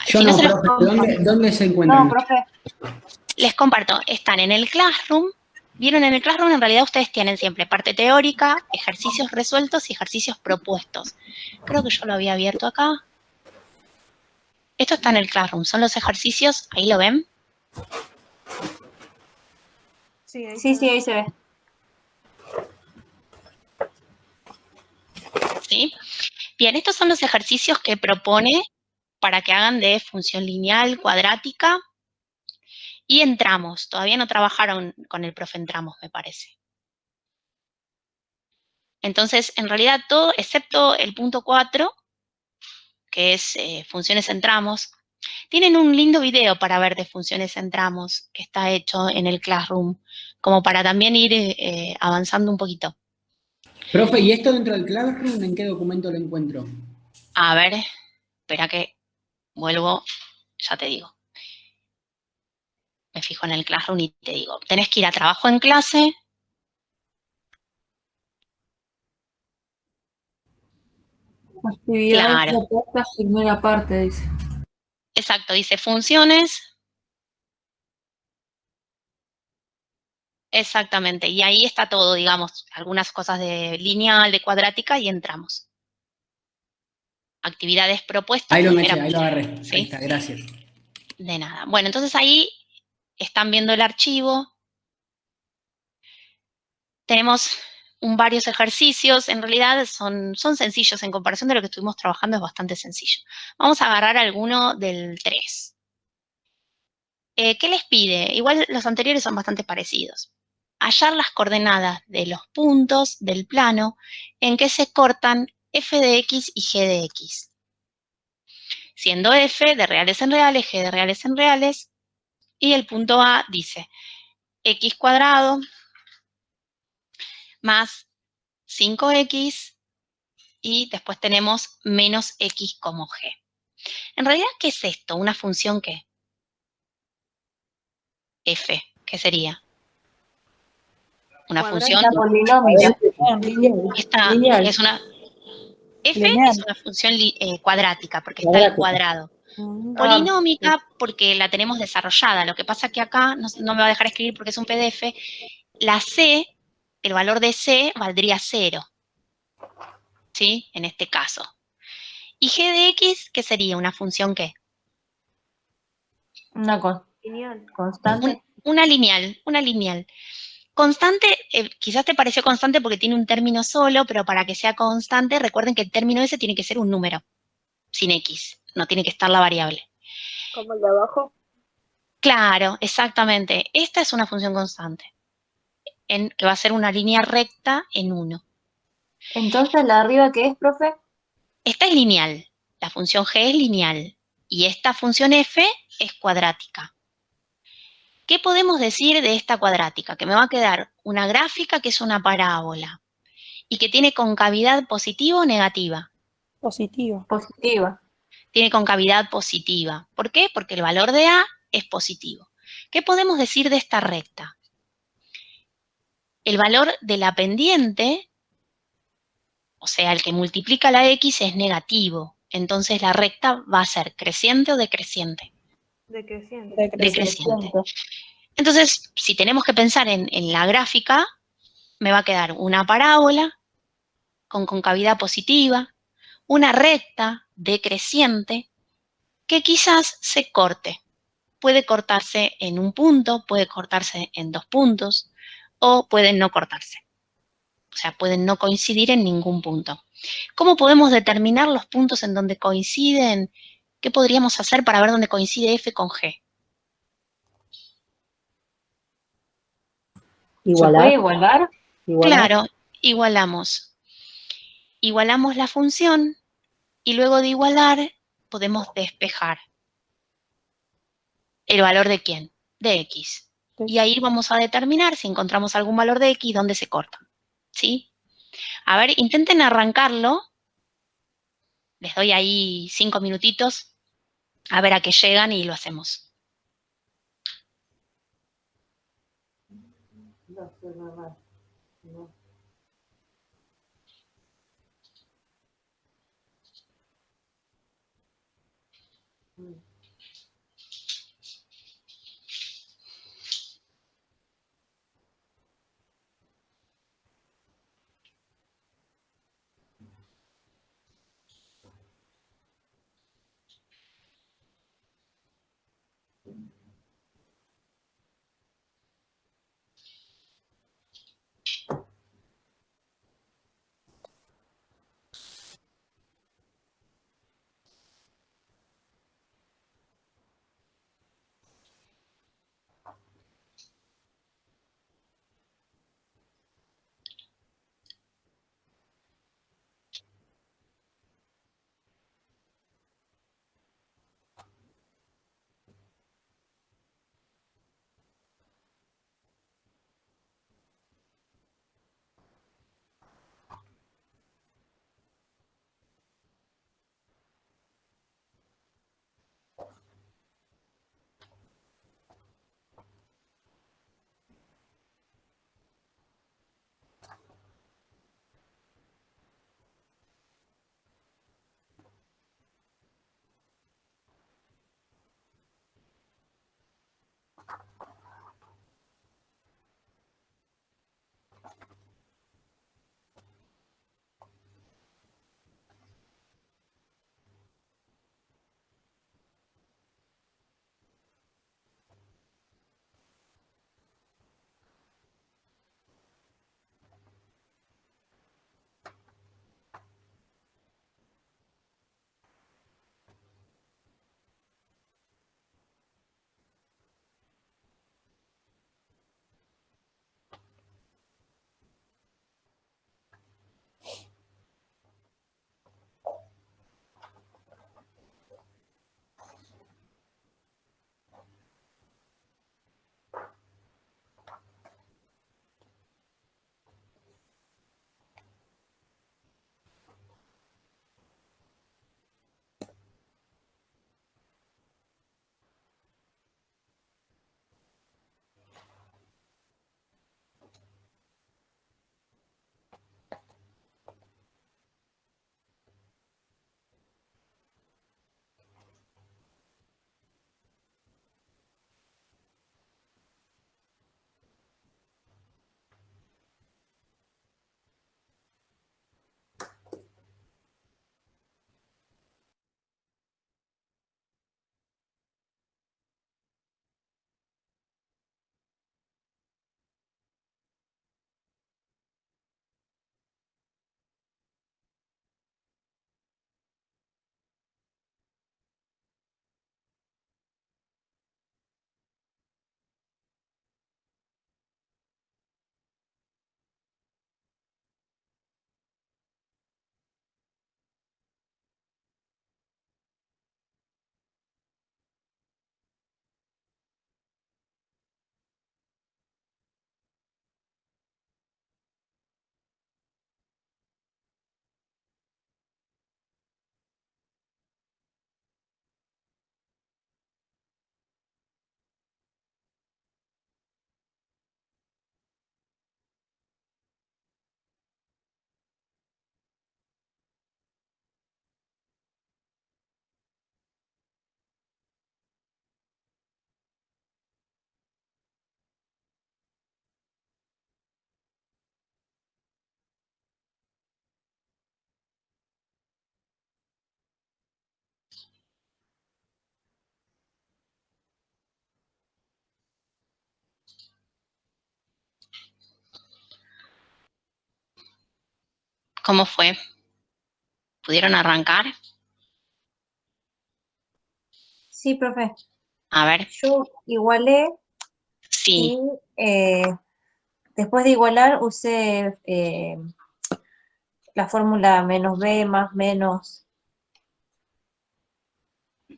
Yo Si no, se los profe, ¿dónde se encuentran? No, profe. Les comparto, están en el Classroom. Vieron, en el Classroom en realidad ustedes tienen siempre parte teórica, ejercicios resueltos y ejercicios propuestos. Creo que yo lo había abierto acá. Esto está en el Classroom, son los ejercicios, ¿ahí lo ven? Sí, ahí se ve. ¿Sí? Bien, estos son los ejercicios que propone para que hagan de función lineal, cuadrática, y en tramos. Todavía no trabajaron con el profe en tramos, me parece. Entonces, en realidad todo, excepto el punto 4, que es funciones en tramos, tienen un lindo video para ver de funciones en tramos que está hecho en el Classroom, como para también ir avanzando un poquito. Profe, ¿y esto dentro del Classroom en qué documento lo encuentro? A ver, espera que vuelvo, ya te digo. Me fijo en el Classroom y te digo, tenés que ir a trabajo en clase. Actividades Claro, propuestas, primera parte, dice. exacto, dice funciones. Exactamente, y ahí está todo, digamos, algunas cosas de lineal, de cuadrática y entramos. Actividades propuestas. Ahí lo Primera eché, ahí lo agarré. ¿sí? Ahí está, gracias. De nada. Bueno, entonces ahí están viendo el archivo. Tenemos varios ejercicios. En realidad son sencillos. En comparación de lo que estuvimos trabajando es bastante sencillo. Vamos a agarrar alguno del 3. ¿Qué les pide? Igual los anteriores son bastante parecidos. Hallar las coordenadas de los puntos del plano en que se cortan f de x y g de x. Siendo f de reales en reales, g de reales en reales, y el punto A dice x cuadrado más 5x y después tenemos menos x como g. En realidad, ¿qué es esto? ¿Una función qué? F, ¿qué sería? Una función. Polinomio. Esta Lineal. es una. F Lineal. es una función cuadrática porque está al cuadrado. Polinómica porque la tenemos desarrollada. Lo que pasa que acá, no me va a dejar escribir porque es un PDF, la C el valor de C valdría 0, ¿sí? En este caso. ¿Y g de x qué sería? ¿Una función qué? Una constante. Una lineal, una lineal. Constante, quizás te pareció constante porque tiene un término solo, pero para que sea constante, recuerden que el término ese tiene que ser un número, sin x, no tiene que estar la variable. ¿Como el de abajo? Claro, exactamente. Esta es una función constante, que va a ser una línea recta en 1. Entonces, ¿la de arriba qué es, profe? Esta es lineal, la función g es lineal, y esta función f es cuadrática. ¿Qué podemos decir de esta cuadrática? Que me va a quedar una gráfica que es una parábola y que tiene concavidad positiva o negativa. Positiva. Positiva. Tiene concavidad positiva. ¿Por qué? Porque el valor de A es positivo. ¿Qué podemos decir de esta recta? El valor de la pendiente, o sea, el que multiplica la X, es negativo. Entonces la recta va a ser creciente o decreciente. Decreciente. Decreciente. Entonces, si tenemos que pensar en la gráfica, me va a quedar una parábola con concavidad positiva, una recta decreciente que quizás se corte. Puede cortarse en un punto, puede cortarse en 2 puntos o pueden no cortarse. O sea, pueden no coincidir en ningún punto. ¿Cómo podemos determinar los puntos en donde coinciden? ¿Qué podríamos hacer para ver dónde coincide F con G? ¿Se puede igualar? Claro, igualamos. Igualamos la función y luego de igualar podemos despejar. ¿El valor de quién? De X. Y ahí vamos a determinar si encontramos algún valor de X, dónde se corta. ¿Sí? A ver, intenten arrancarlo. Les doy ahí 5 minutitos a ver a qué llegan y lo hacemos. ¿Cómo fue? ¿Pudieron arrancar? Sí, profe. A ver, Yo igualé sí, y después de igualar usé la fórmula menos b más menos.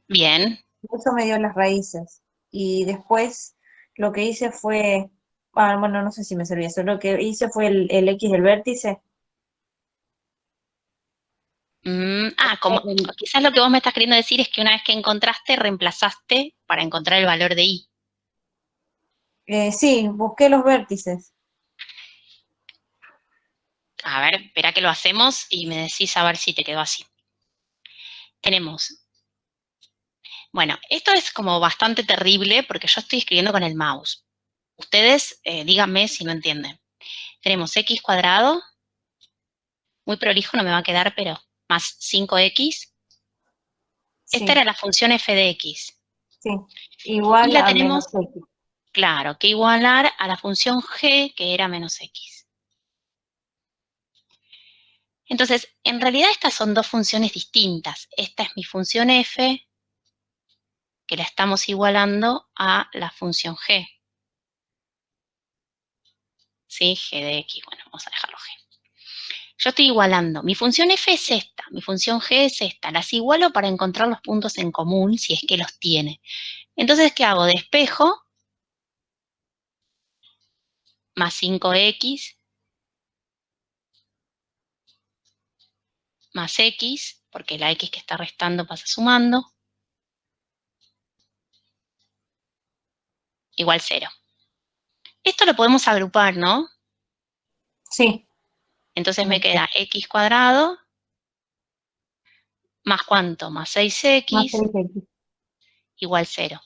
bien. Eso me dio las raíces. Y después lo que hice fue, bueno, no sé si me servía eso. Lo que hice fue el X del vértice. Como El- quizás lo que vos me estás queriendo decir es que una vez que encontraste, reemplazaste para encontrar el valor de I. sí, busqué los vértices. A ver, espera que lo hacemos y me decís a ver si te quedó así. Tenemos, bueno, esto es como bastante terrible porque yo estoy escribiendo con el mouse. Ustedes díganme si no entienden. Tenemos x cuadrado, muy prolijo no me va a quedar, pero más 5x. Esta Sí, era la función f de x. sí. Y Igual la a menos tenemos, X. claro, que igualar a la función g, que era menos x. Entonces, en realidad estas son dos funciones distintas. Esta es mi función f, que la estamos igualando a la función g. ¿Sí? G de x, bueno, vamos a dejarlo g. Yo estoy igualando. Mi función f es esta, mi función g es esta. Las igualo para encontrar los puntos en común, si es que los tiene. Entonces, ¿qué hago? Despejo más 5x más x, porque la x que está restando pasa sumando, igual 0. Esto lo podemos agrupar, ¿no? Sí. Entonces me queda x cuadrado más ¿cuánto? Más Más 6x 6X. igual 0.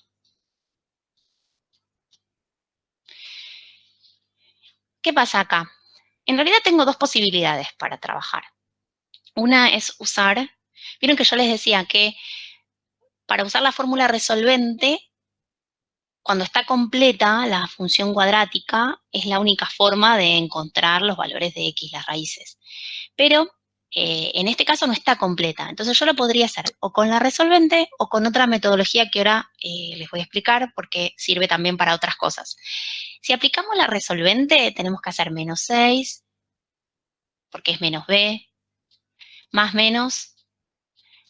¿Qué pasa acá? En realidad tengo dos posibilidades para trabajar. Una es usar, vieron que yo les decía que para usar la fórmula resolvente, cuando está completa la función cuadrática, es la única forma de encontrar los valores de x, las raíces. Pero en este caso no está completa. Entonces yo lo podría hacer o con la resolvente o con otra metodología que ahora les voy a explicar porque sirve también para otras cosas. Si aplicamos la resolvente, tenemos que hacer menos 6, porque es menos b, más menos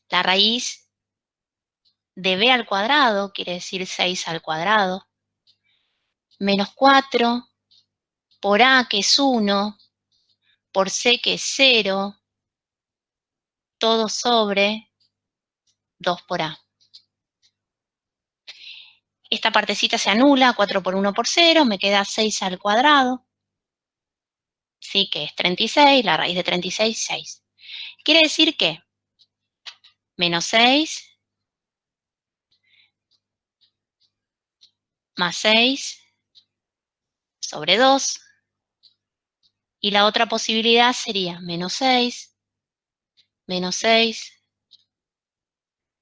la raíz de b al cuadrado, quiere decir 6 al cuadrado, menos 4 por a, que es 1, por c, que es 0, todo sobre 2 por a. Esta partecita se anula, 4 por 1 por 0, me queda 6 al cuadrado, sí, que es 36, la raíz de 36, 6. Quiere decir que menos 6 más 6 sobre 2, y la otra posibilidad sería menos 6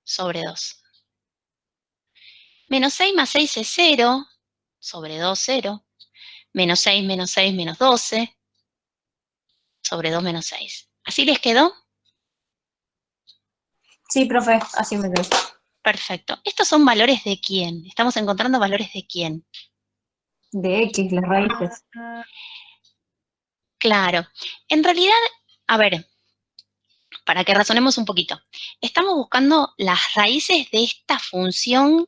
sobre 2. Menos 6 más 6 es 0, sobre 2, 0. Menos 6 menos 12, sobre 2 menos 6. ¿Así les quedó? Sí, profe, así me quedó. Perfecto. ¿Estos son valores de quién? Estamos encontrando valores de quién. De X, las raíces. Claro. En realidad, a ver, para que razonemos un poquito. Estamos buscando las raíces de esta función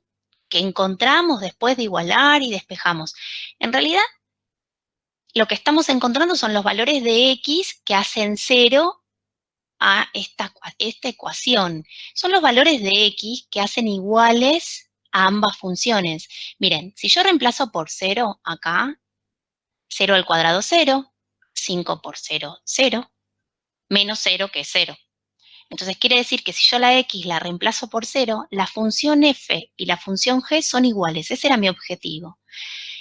que encontramos después de igualar y despejamos. En realidad, lo que estamos encontrando son los valores de x que hacen 0 a esta ecuación. Son los valores de x que hacen iguales a ambas funciones. Miren, si yo reemplazo por 0 acá, 0 al cuadrado 0, 5 por 0, 0, menos 0 que es 0. Entonces quiere decir que si yo la x la reemplazo por 0, la función f y la función g son iguales. Ese era mi objetivo.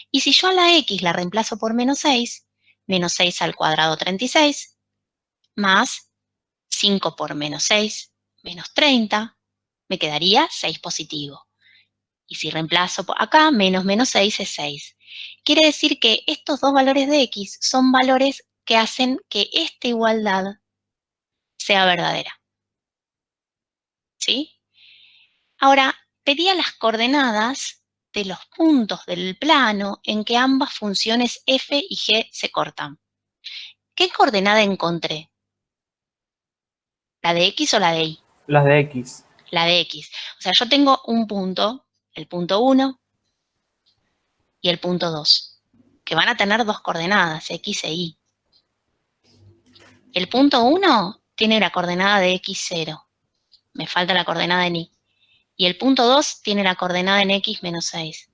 Y si yo a la x la reemplazo por menos 6 al cuadrado 36, más 5 por menos 6, menos 30, me quedaría 6 positivo. Y si reemplazo por acá, menos 6 es 6. Quiere decir que estos dos valores de x son valores que hacen que esta igualdad sea verdadera. ¿Sí? Ahora, pedía las coordenadas de los puntos del plano en que ambas funciones f y g se cortan. ¿Qué coordenada encontré? ¿La de x o la de y? Las de X. La de x. O sea, yo tengo un punto, el punto 1 y el punto 2, que van a tener dos coordenadas, x e y. El punto 1 tiene la coordenada de x0. Me falta la coordenada en y. Y el punto 2 tiene la coordenada en x menos 6.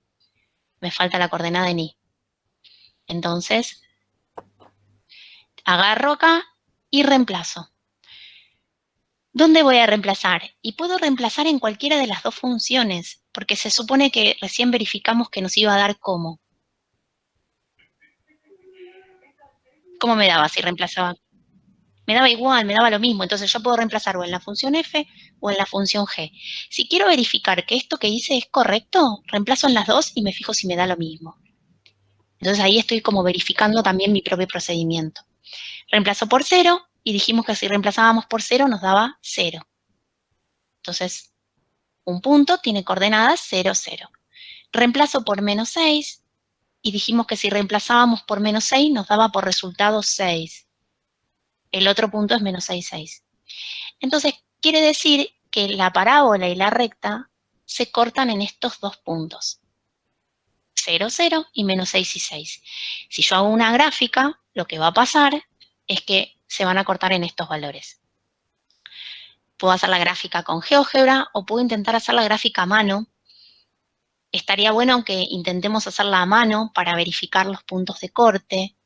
Me falta la coordenada en y. Entonces, agarro acá y reemplazo. ¿Dónde voy a reemplazar? Y puedo reemplazar en cualquiera de las dos funciones, porque se supone que recién verificamos que nos iba a dar cómo. ¿Cómo me daba si reemplazaba? Me daba igual, me daba lo mismo. Entonces yo puedo reemplazar o en la función f o en la función g. Si quiero verificar que esto que hice es correcto, reemplazo en las dos y me fijo si me da lo mismo. Entonces ahí estoy como verificando también mi propio procedimiento. Reemplazo por 0 y dijimos que si reemplazábamos por 0 nos daba 0. Entonces, un punto tiene coordenadas 0, 0. Reemplazo por menos 6 y dijimos que si reemplazábamos por menos 6 nos daba por resultado 6. El otro punto es menos 6, 6. Entonces, quiere decir que la parábola y la recta se cortan en estos dos puntos. 0, 0 y menos 6 y 6. Si yo hago una gráfica, lo que va a pasar es que se van a cortar en estos valores. Puedo hacer la gráfica con GeoGebra o puedo intentar hacer la gráfica a mano. Estaría bueno que intentemos hacerla a mano para verificar los puntos de corte.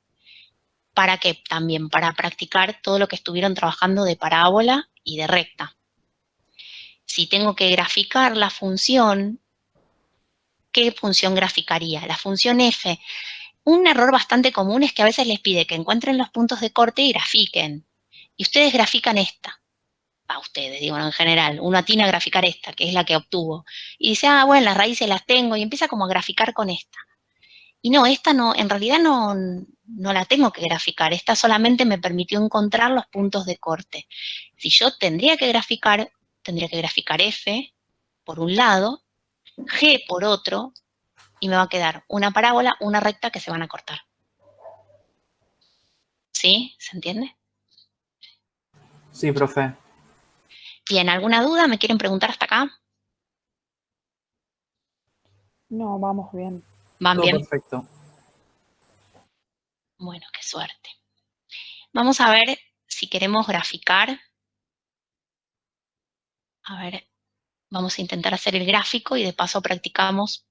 ¿Para qué? También para practicar todo lo que estuvieron trabajando de parábola y de recta. Si tengo que graficar la función, ¿qué función graficaría? La función f. Un error bastante común es que a veces les pide que encuentren los puntos de corte y grafiquen. Y ustedes grafican esta. A ustedes, digo, en general. Uno atina a graficar esta, que es la que obtuvo. Y dice, ah, bueno, las raíces las tengo. Y empieza como a graficar con esta. Y no, esta no, en realidad no la tengo que graficar. Esta solamente me permitió encontrar los puntos de corte. Si yo tendría que graficar f por un lado, g por otro, y me va a quedar una parábola, una recta que se van a cortar. ¿Sí? ¿Se entiende? Sí, profe. Bien, ¿alguna duda? ¿Me quieren preguntar hasta acá? No, vamos bien. ¿Van Todo bien? perfecto. Bueno, qué suerte. Vamos a ver si queremos graficar. A ver, vamos a intentar hacer el gráfico y de paso practicamos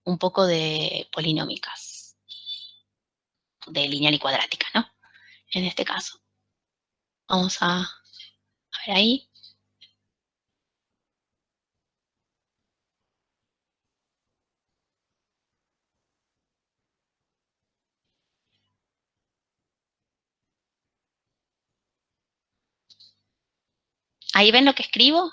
un poco de polinómicas, de lineal y cuadrática, ¿no? En este caso. Vamos a ver ahí. ¿Ahí ven lo que escribo?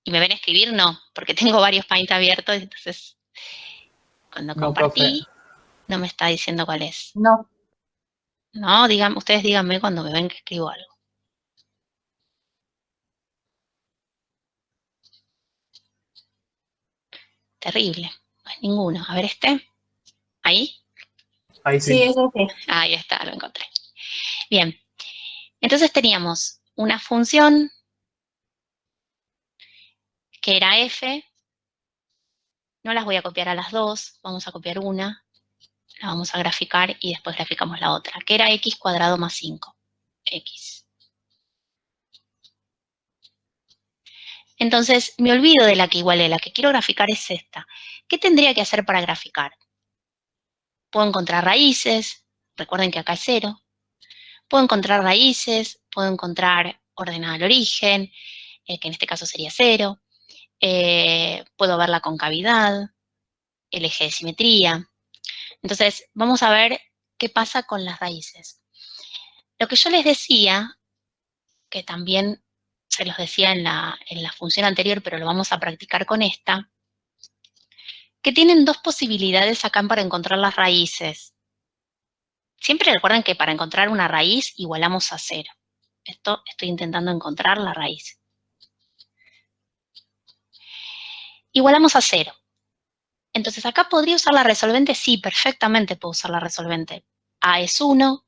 ¿Y me ven escribir? No, porque tengo varios Paint abiertos, entonces cuando No, profe. compartí no me está diciendo cuál es. No. No, ustedes díganme cuando me ven que escribo algo. Terrible. No es ninguno. A ver este. ¿Ahí? Ahí Sí, sí. eso sí. Ahí está, lo encontré. Bien. Entonces teníamos una función que era f. No las voy a copiar a las dos. Vamos a copiar una. La vamos a graficar y después graficamos la otra. Que era x cuadrado más 5. X. Entonces, me olvido de la que igualé. La que quiero graficar es esta. ¿Qué tendría que hacer para graficar? Puedo encontrar raíces. Recuerden que acá es 0. Puedo encontrar raíces. Puedo encontrar ordenada al origen, que en este caso sería 0. Puedo ver la concavidad, el eje de simetría. Entonces, vamos a ver qué pasa con las raíces. Lo que yo les decía, que también se los decía en la función anterior, pero lo vamos a practicar con esta, que tienen dos posibilidades acá para encontrar las raíces. Siempre recuerden que para encontrar una raíz igualamos a 0. Esto estoy intentando encontrar la raíz. Igualamos a 0. Entonces, ¿acá podría usar la resolvente? Sí, perfectamente puedo usar la resolvente. A es 1,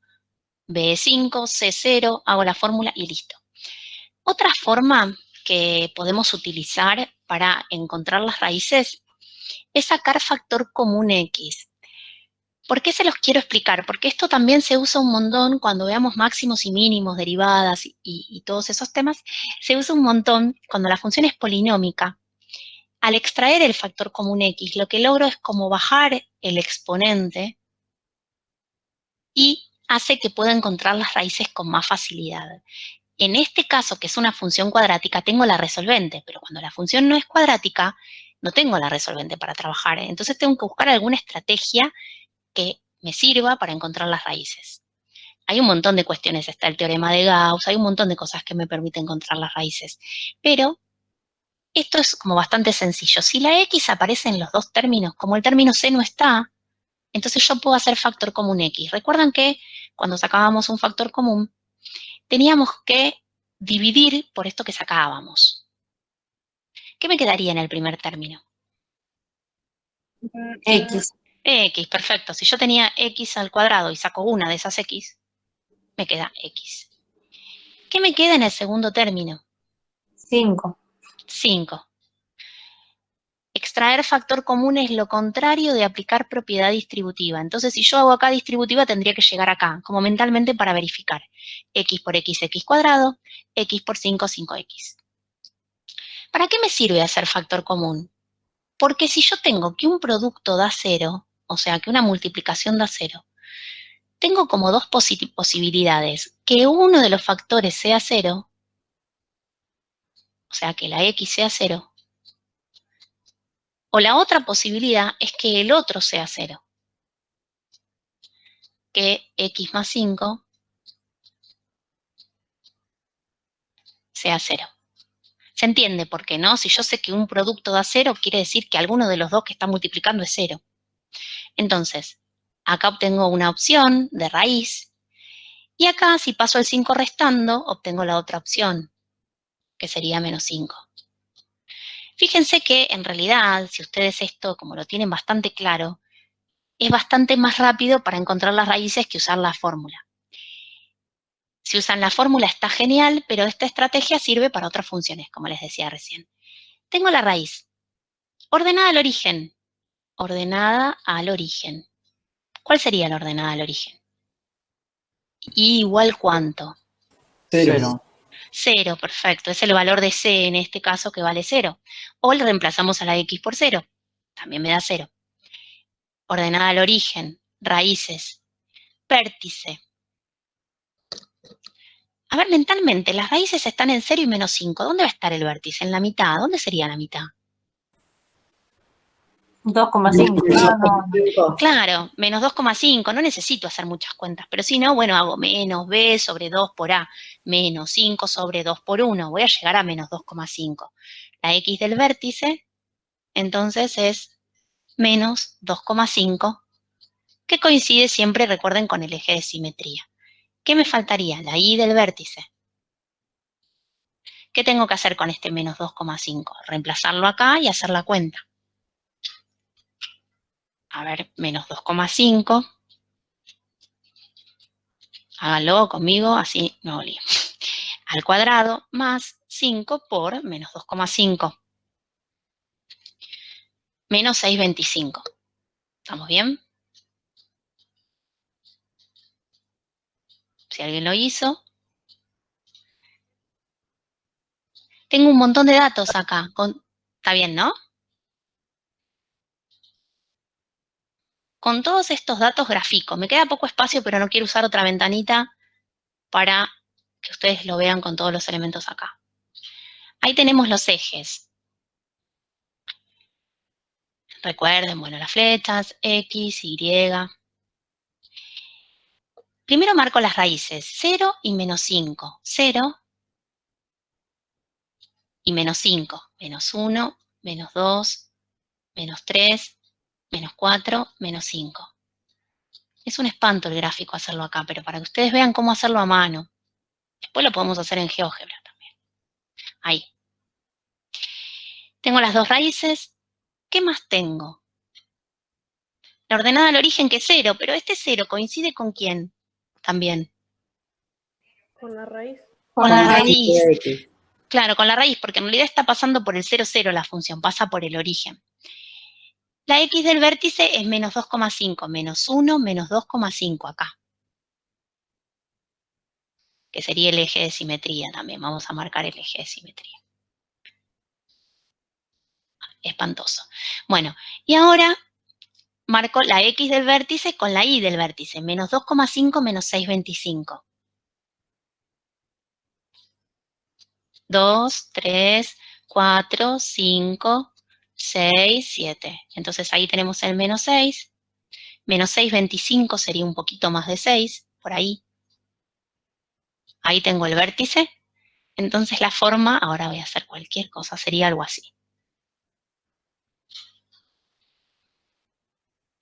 B es 5, C 0, hago la fórmula y listo. Otra forma que podemos utilizar para encontrar las raíces es sacar factor común X. ¿Por qué se los quiero explicar? Porque esto también se usa un montón cuando veamos máximos y mínimos, derivadas y todos esos temas. Se usa un montón cuando la función es polinómica. Al extraer el factor común X, lo que logro es como bajar el exponente y hace que pueda encontrar las raíces con más facilidad. En este caso, que es una función cuadrática, tengo la resolvente, pero cuando la función no es cuadrática, no tengo la resolvente para trabajar. Entonces tengo que buscar alguna estrategia que me sirva para encontrar las raíces. Hay un montón de cuestiones, está el teorema de Gauss, hay un montón de cosas que me permiten encontrar las raíces, pero esto es como bastante sencillo. Si la X aparece en los dos términos, como el término C no está, entonces yo puedo hacer factor común X. Recuerdan que cuando sacábamos un factor común, teníamos que dividir por esto que sacábamos. ¿Qué me quedaría en el primer término? X. X, perfecto. Si yo tenía X al cuadrado y saco una de esas X, me queda X. ¿Qué me queda en el segundo término? 5. 5. Extraer factor común es lo contrario de aplicar propiedad distributiva. Entonces, si yo hago acá distributiva, tendría que llegar acá, como mentalmente para verificar. X por X, X cuadrado, X por 5, 5X. ¿Para qué me sirve hacer factor común? Porque si yo tengo que un producto da 0, o sea, que una multiplicación da 0, tengo como dos posibilidades. Que uno de los factores sea 0, o sea, que la X sea 0, o la otra posibilidad es que el otro sea 0, que X más 5 sea 0. ¿Se entiende por qué, no? Si yo sé que un producto da 0, quiere decir que alguno de los dos que está multiplicando es 0. Entonces, acá obtengo una opción de raíz, y acá, si paso el 5 restando, obtengo la otra opción, que sería menos 5. Fíjense que, en realidad, si ustedes esto, como lo tienen bastante claro, es bastante más rápido para encontrar las raíces que usar la fórmula. Si usan la fórmula está genial, pero esta estrategia sirve para otras funciones, como les decía recién. Tengo la raíz. Ordenada al origen. Ordenada al origen. ¿Cuál sería la ordenada al origen? ¿Y igual cuánto? 0. 0, perfecto. Es el valor de C en este caso que vale 0. O le reemplazamos a la X por 0. También me da 0. Ordenada al origen. Raíces. Vértice. A ver, mentalmente, las raíces están en 0 y menos 5. ¿Dónde va a estar el vértice? ¿En la mitad? ¿Dónde sería la mitad? 2,5. Claro, menos 2,5. No necesito hacer muchas cuentas, pero si no, bueno, hago menos B sobre 2 por A, menos 5 sobre 2 por 1. Voy a llegar a menos 2,5. La X del vértice, entonces, es menos 2,5, que coincide siempre, recuerden, con el eje de simetría. ¿Qué me faltaría? La Y del vértice. ¿Qué tengo que hacer con este menos 2,5? Reemplazarlo acá y hacer la cuenta. A ver, menos 2,5. Háganlo conmigo, así no olvido. Al cuadrado más 5 por menos 2,5. Menos 6,25. ¿Estamos bien? Si alguien lo hizo. Tengo un montón de datos acá. ¿Está bien, no? Con todos estos datos grafico. Me queda poco espacio, pero no quiero usar otra ventanita para que ustedes lo vean con todos los elementos acá. Ahí tenemos los ejes. Recuerden, bueno, las flechas, X, Y. Primero marco las raíces, 0 y menos 5. 0 y menos 5. Menos 1, menos 2, menos 3, menos 4, menos 5. Es un espanto el gráfico hacerlo acá, pero para que ustedes vean cómo hacerlo a mano. Después lo podemos hacer en GeoGebra también. Ahí. Tengo las dos raíces. ¿Qué más tengo? La ordenada al origen, que es 0, pero este 0 coincide con quién también. Con la raíz. Con la raíz. de X. Claro, con la raíz, porque en realidad está pasando por el 0, 0 la función, pasa por el origen. La X del vértice es menos 2,5, menos 1, menos 2,5 acá. Que sería el eje de simetría también. Vamos a marcar el eje de simetría. Espantoso. Bueno, y ahora marco la X del vértice con la Y del vértice. Menos 2,5 menos 6,25. 2, 3, 4, 5, 6, 7. Entonces ahí tenemos el menos 6. Menos 6,25 sería un poquito más de 6, por ahí. Ahí tengo el vértice. Entonces la forma, ahora voy a hacer cualquier cosa, sería algo así.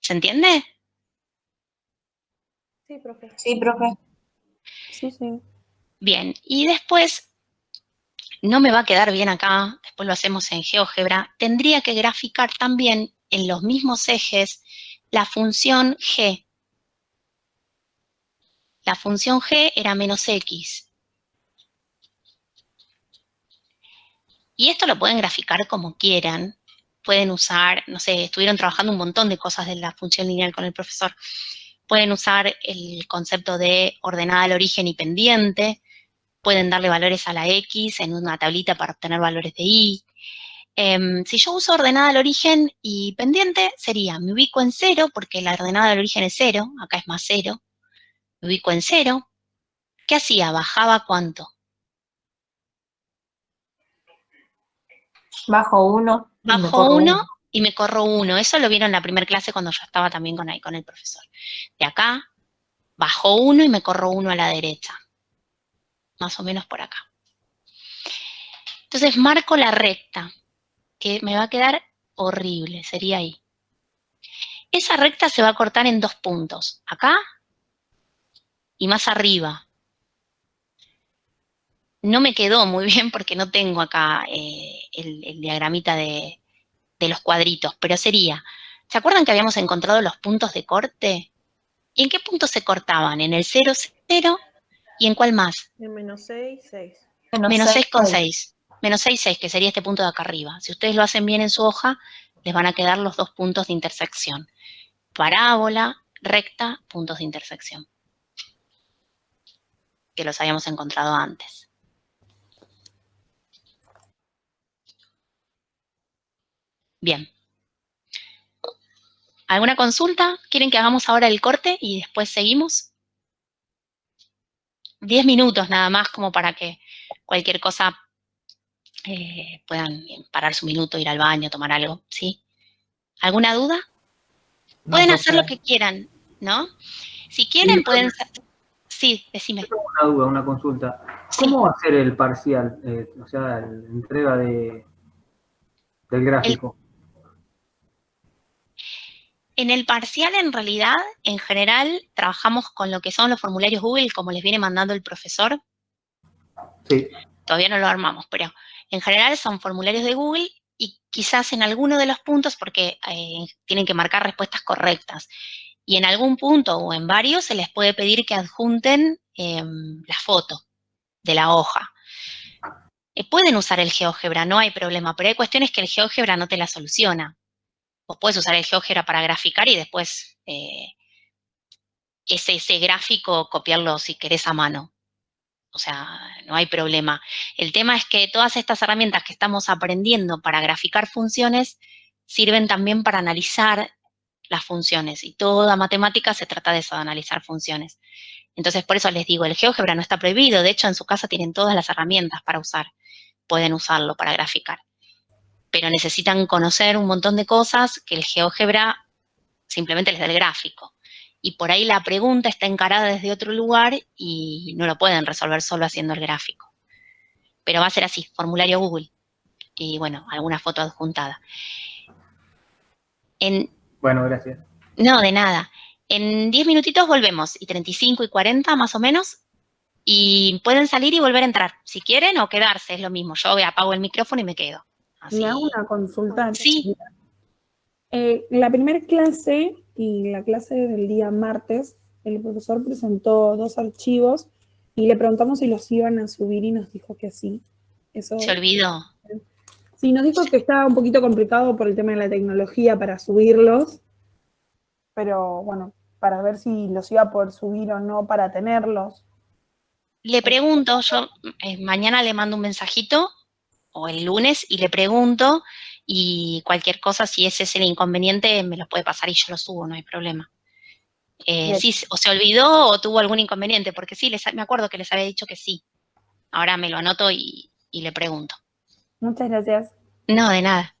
¿Se entiende? Sí, profe. Sí, profe. Sí, sí. Bien, y después, no me va a quedar bien acá, después lo hacemos en GeoGebra, tendría que graficar también en los mismos ejes la función g. La función g era menos x. Y esto lo pueden graficar como quieran. Pueden usar, no sé, estuvieron trabajando un montón de cosas de la función lineal con el profesor. Pueden usar el concepto de ordenada al origen y pendiente. Pueden darle valores a la x en una tablita para obtener valores de y. Si yo uso ordenada al origen y pendiente, sería, me ubico en 0, porque la ordenada al origen es 0, acá es más 0. Me ubico en 0. ¿Qué hacía? Bajaba ¿cuánto? Bajo 1 y me Bajo corro 1 1. y me corro 1. Eso lo vieron en la primera clase cuando yo estaba también con el profesor. De acá, bajo 1 y me corro 1 a la derecha. Más o menos por acá. Entonces marco la recta, que me va a quedar horrible, sería ahí. Esa recta se va a cortar en 2 puntos, acá y más arriba. No me quedó muy bien porque no tengo acá el diagramita de los cuadritos, pero sería, ¿se acuerdan que habíamos encontrado los puntos de corte? ¿Y en qué puntos se cortaban? ¿En el 0, 0? ¿Y en cuál más? En menos 6, 6. Menos 6 con 6. Menos 6, 6, que sería este punto de acá arriba. Si ustedes lo hacen bien en su hoja, les van a quedar los 2 puntos de intersección. Parábola, recta, puntos de intersección. Que los habíamos encontrado antes. Bien. ¿Alguna consulta? ¿Quieren que hagamos ahora el corte y después seguimos? 10 minutos nada más como para que cualquier cosa puedan parar su minuto, ir al baño, tomar algo, ¿sí? ¿Alguna duda? No, Pueden profe. hacer lo que quieran, ¿no? Si Sí, quieren pueden... Sí, decime. tengo una duda, una consulta. Sí. ¿Cómo va a ser el parcial? O sea, la entrega del gráfico. En el parcial, en realidad, en general, trabajamos con lo que son los formularios Google, como les viene mandando el profesor. Sí. Todavía no lo armamos, pero en general son formularios de Google y quizás en alguno de los puntos, porque tienen que marcar respuestas correctas, y en algún punto o en varios se les puede pedir que adjunten la foto de la hoja. Pueden usar el GeoGebra, no hay problema, pero hay cuestiones que el GeoGebra no te la soluciona. Vos puedes usar el GeoGebra para graficar y después ese gráfico copiarlo si querés a mano. O sea, no hay problema. El tema es que todas estas herramientas que estamos aprendiendo para graficar funciones sirven también para analizar las funciones. Y toda matemática se trata de eso, de analizar funciones. Entonces, por eso les digo, el GeoGebra no está prohibido. De hecho, en su casa tienen todas las herramientas para usar. Pueden usarlo para graficar. Pero necesitan conocer un montón de cosas que el GeoGebra simplemente les da el gráfico. Y por ahí la pregunta está encarada desde otro lugar y no lo pueden resolver solo haciendo el gráfico. Pero va a ser así, formulario Google. Y bueno, alguna foto adjuntada. Bueno, gracias. No, de nada. En 10 minutitos volvemos, y 35 y 40 más o menos, y pueden salir y volver a entrar. Si quieren o quedarse, es lo mismo. Yo apago el micrófono y me quedo. Así. Me hago una consulta. Sí. La primera clase y la clase del día martes, el profesor presentó 2 archivos y le preguntamos si los iban a subir y nos dijo que sí. Eso, Se olvidó. sí, nos dijo que estaba un poquito complicado por el tema de la tecnología para subirlos, pero bueno, para ver si los iba a poder subir o no para tenerlos. Le pregunto, yo mañana le mando un mensajito, o el lunes, y le pregunto, y cualquier cosa, si ese es el inconveniente, me lo puede pasar y yo lo subo, no hay problema. Sí, o se olvidó o tuvo algún inconveniente, porque sí, me acuerdo que les había dicho que sí. Ahora me lo anoto y le pregunto. Muchas gracias. No, de nada.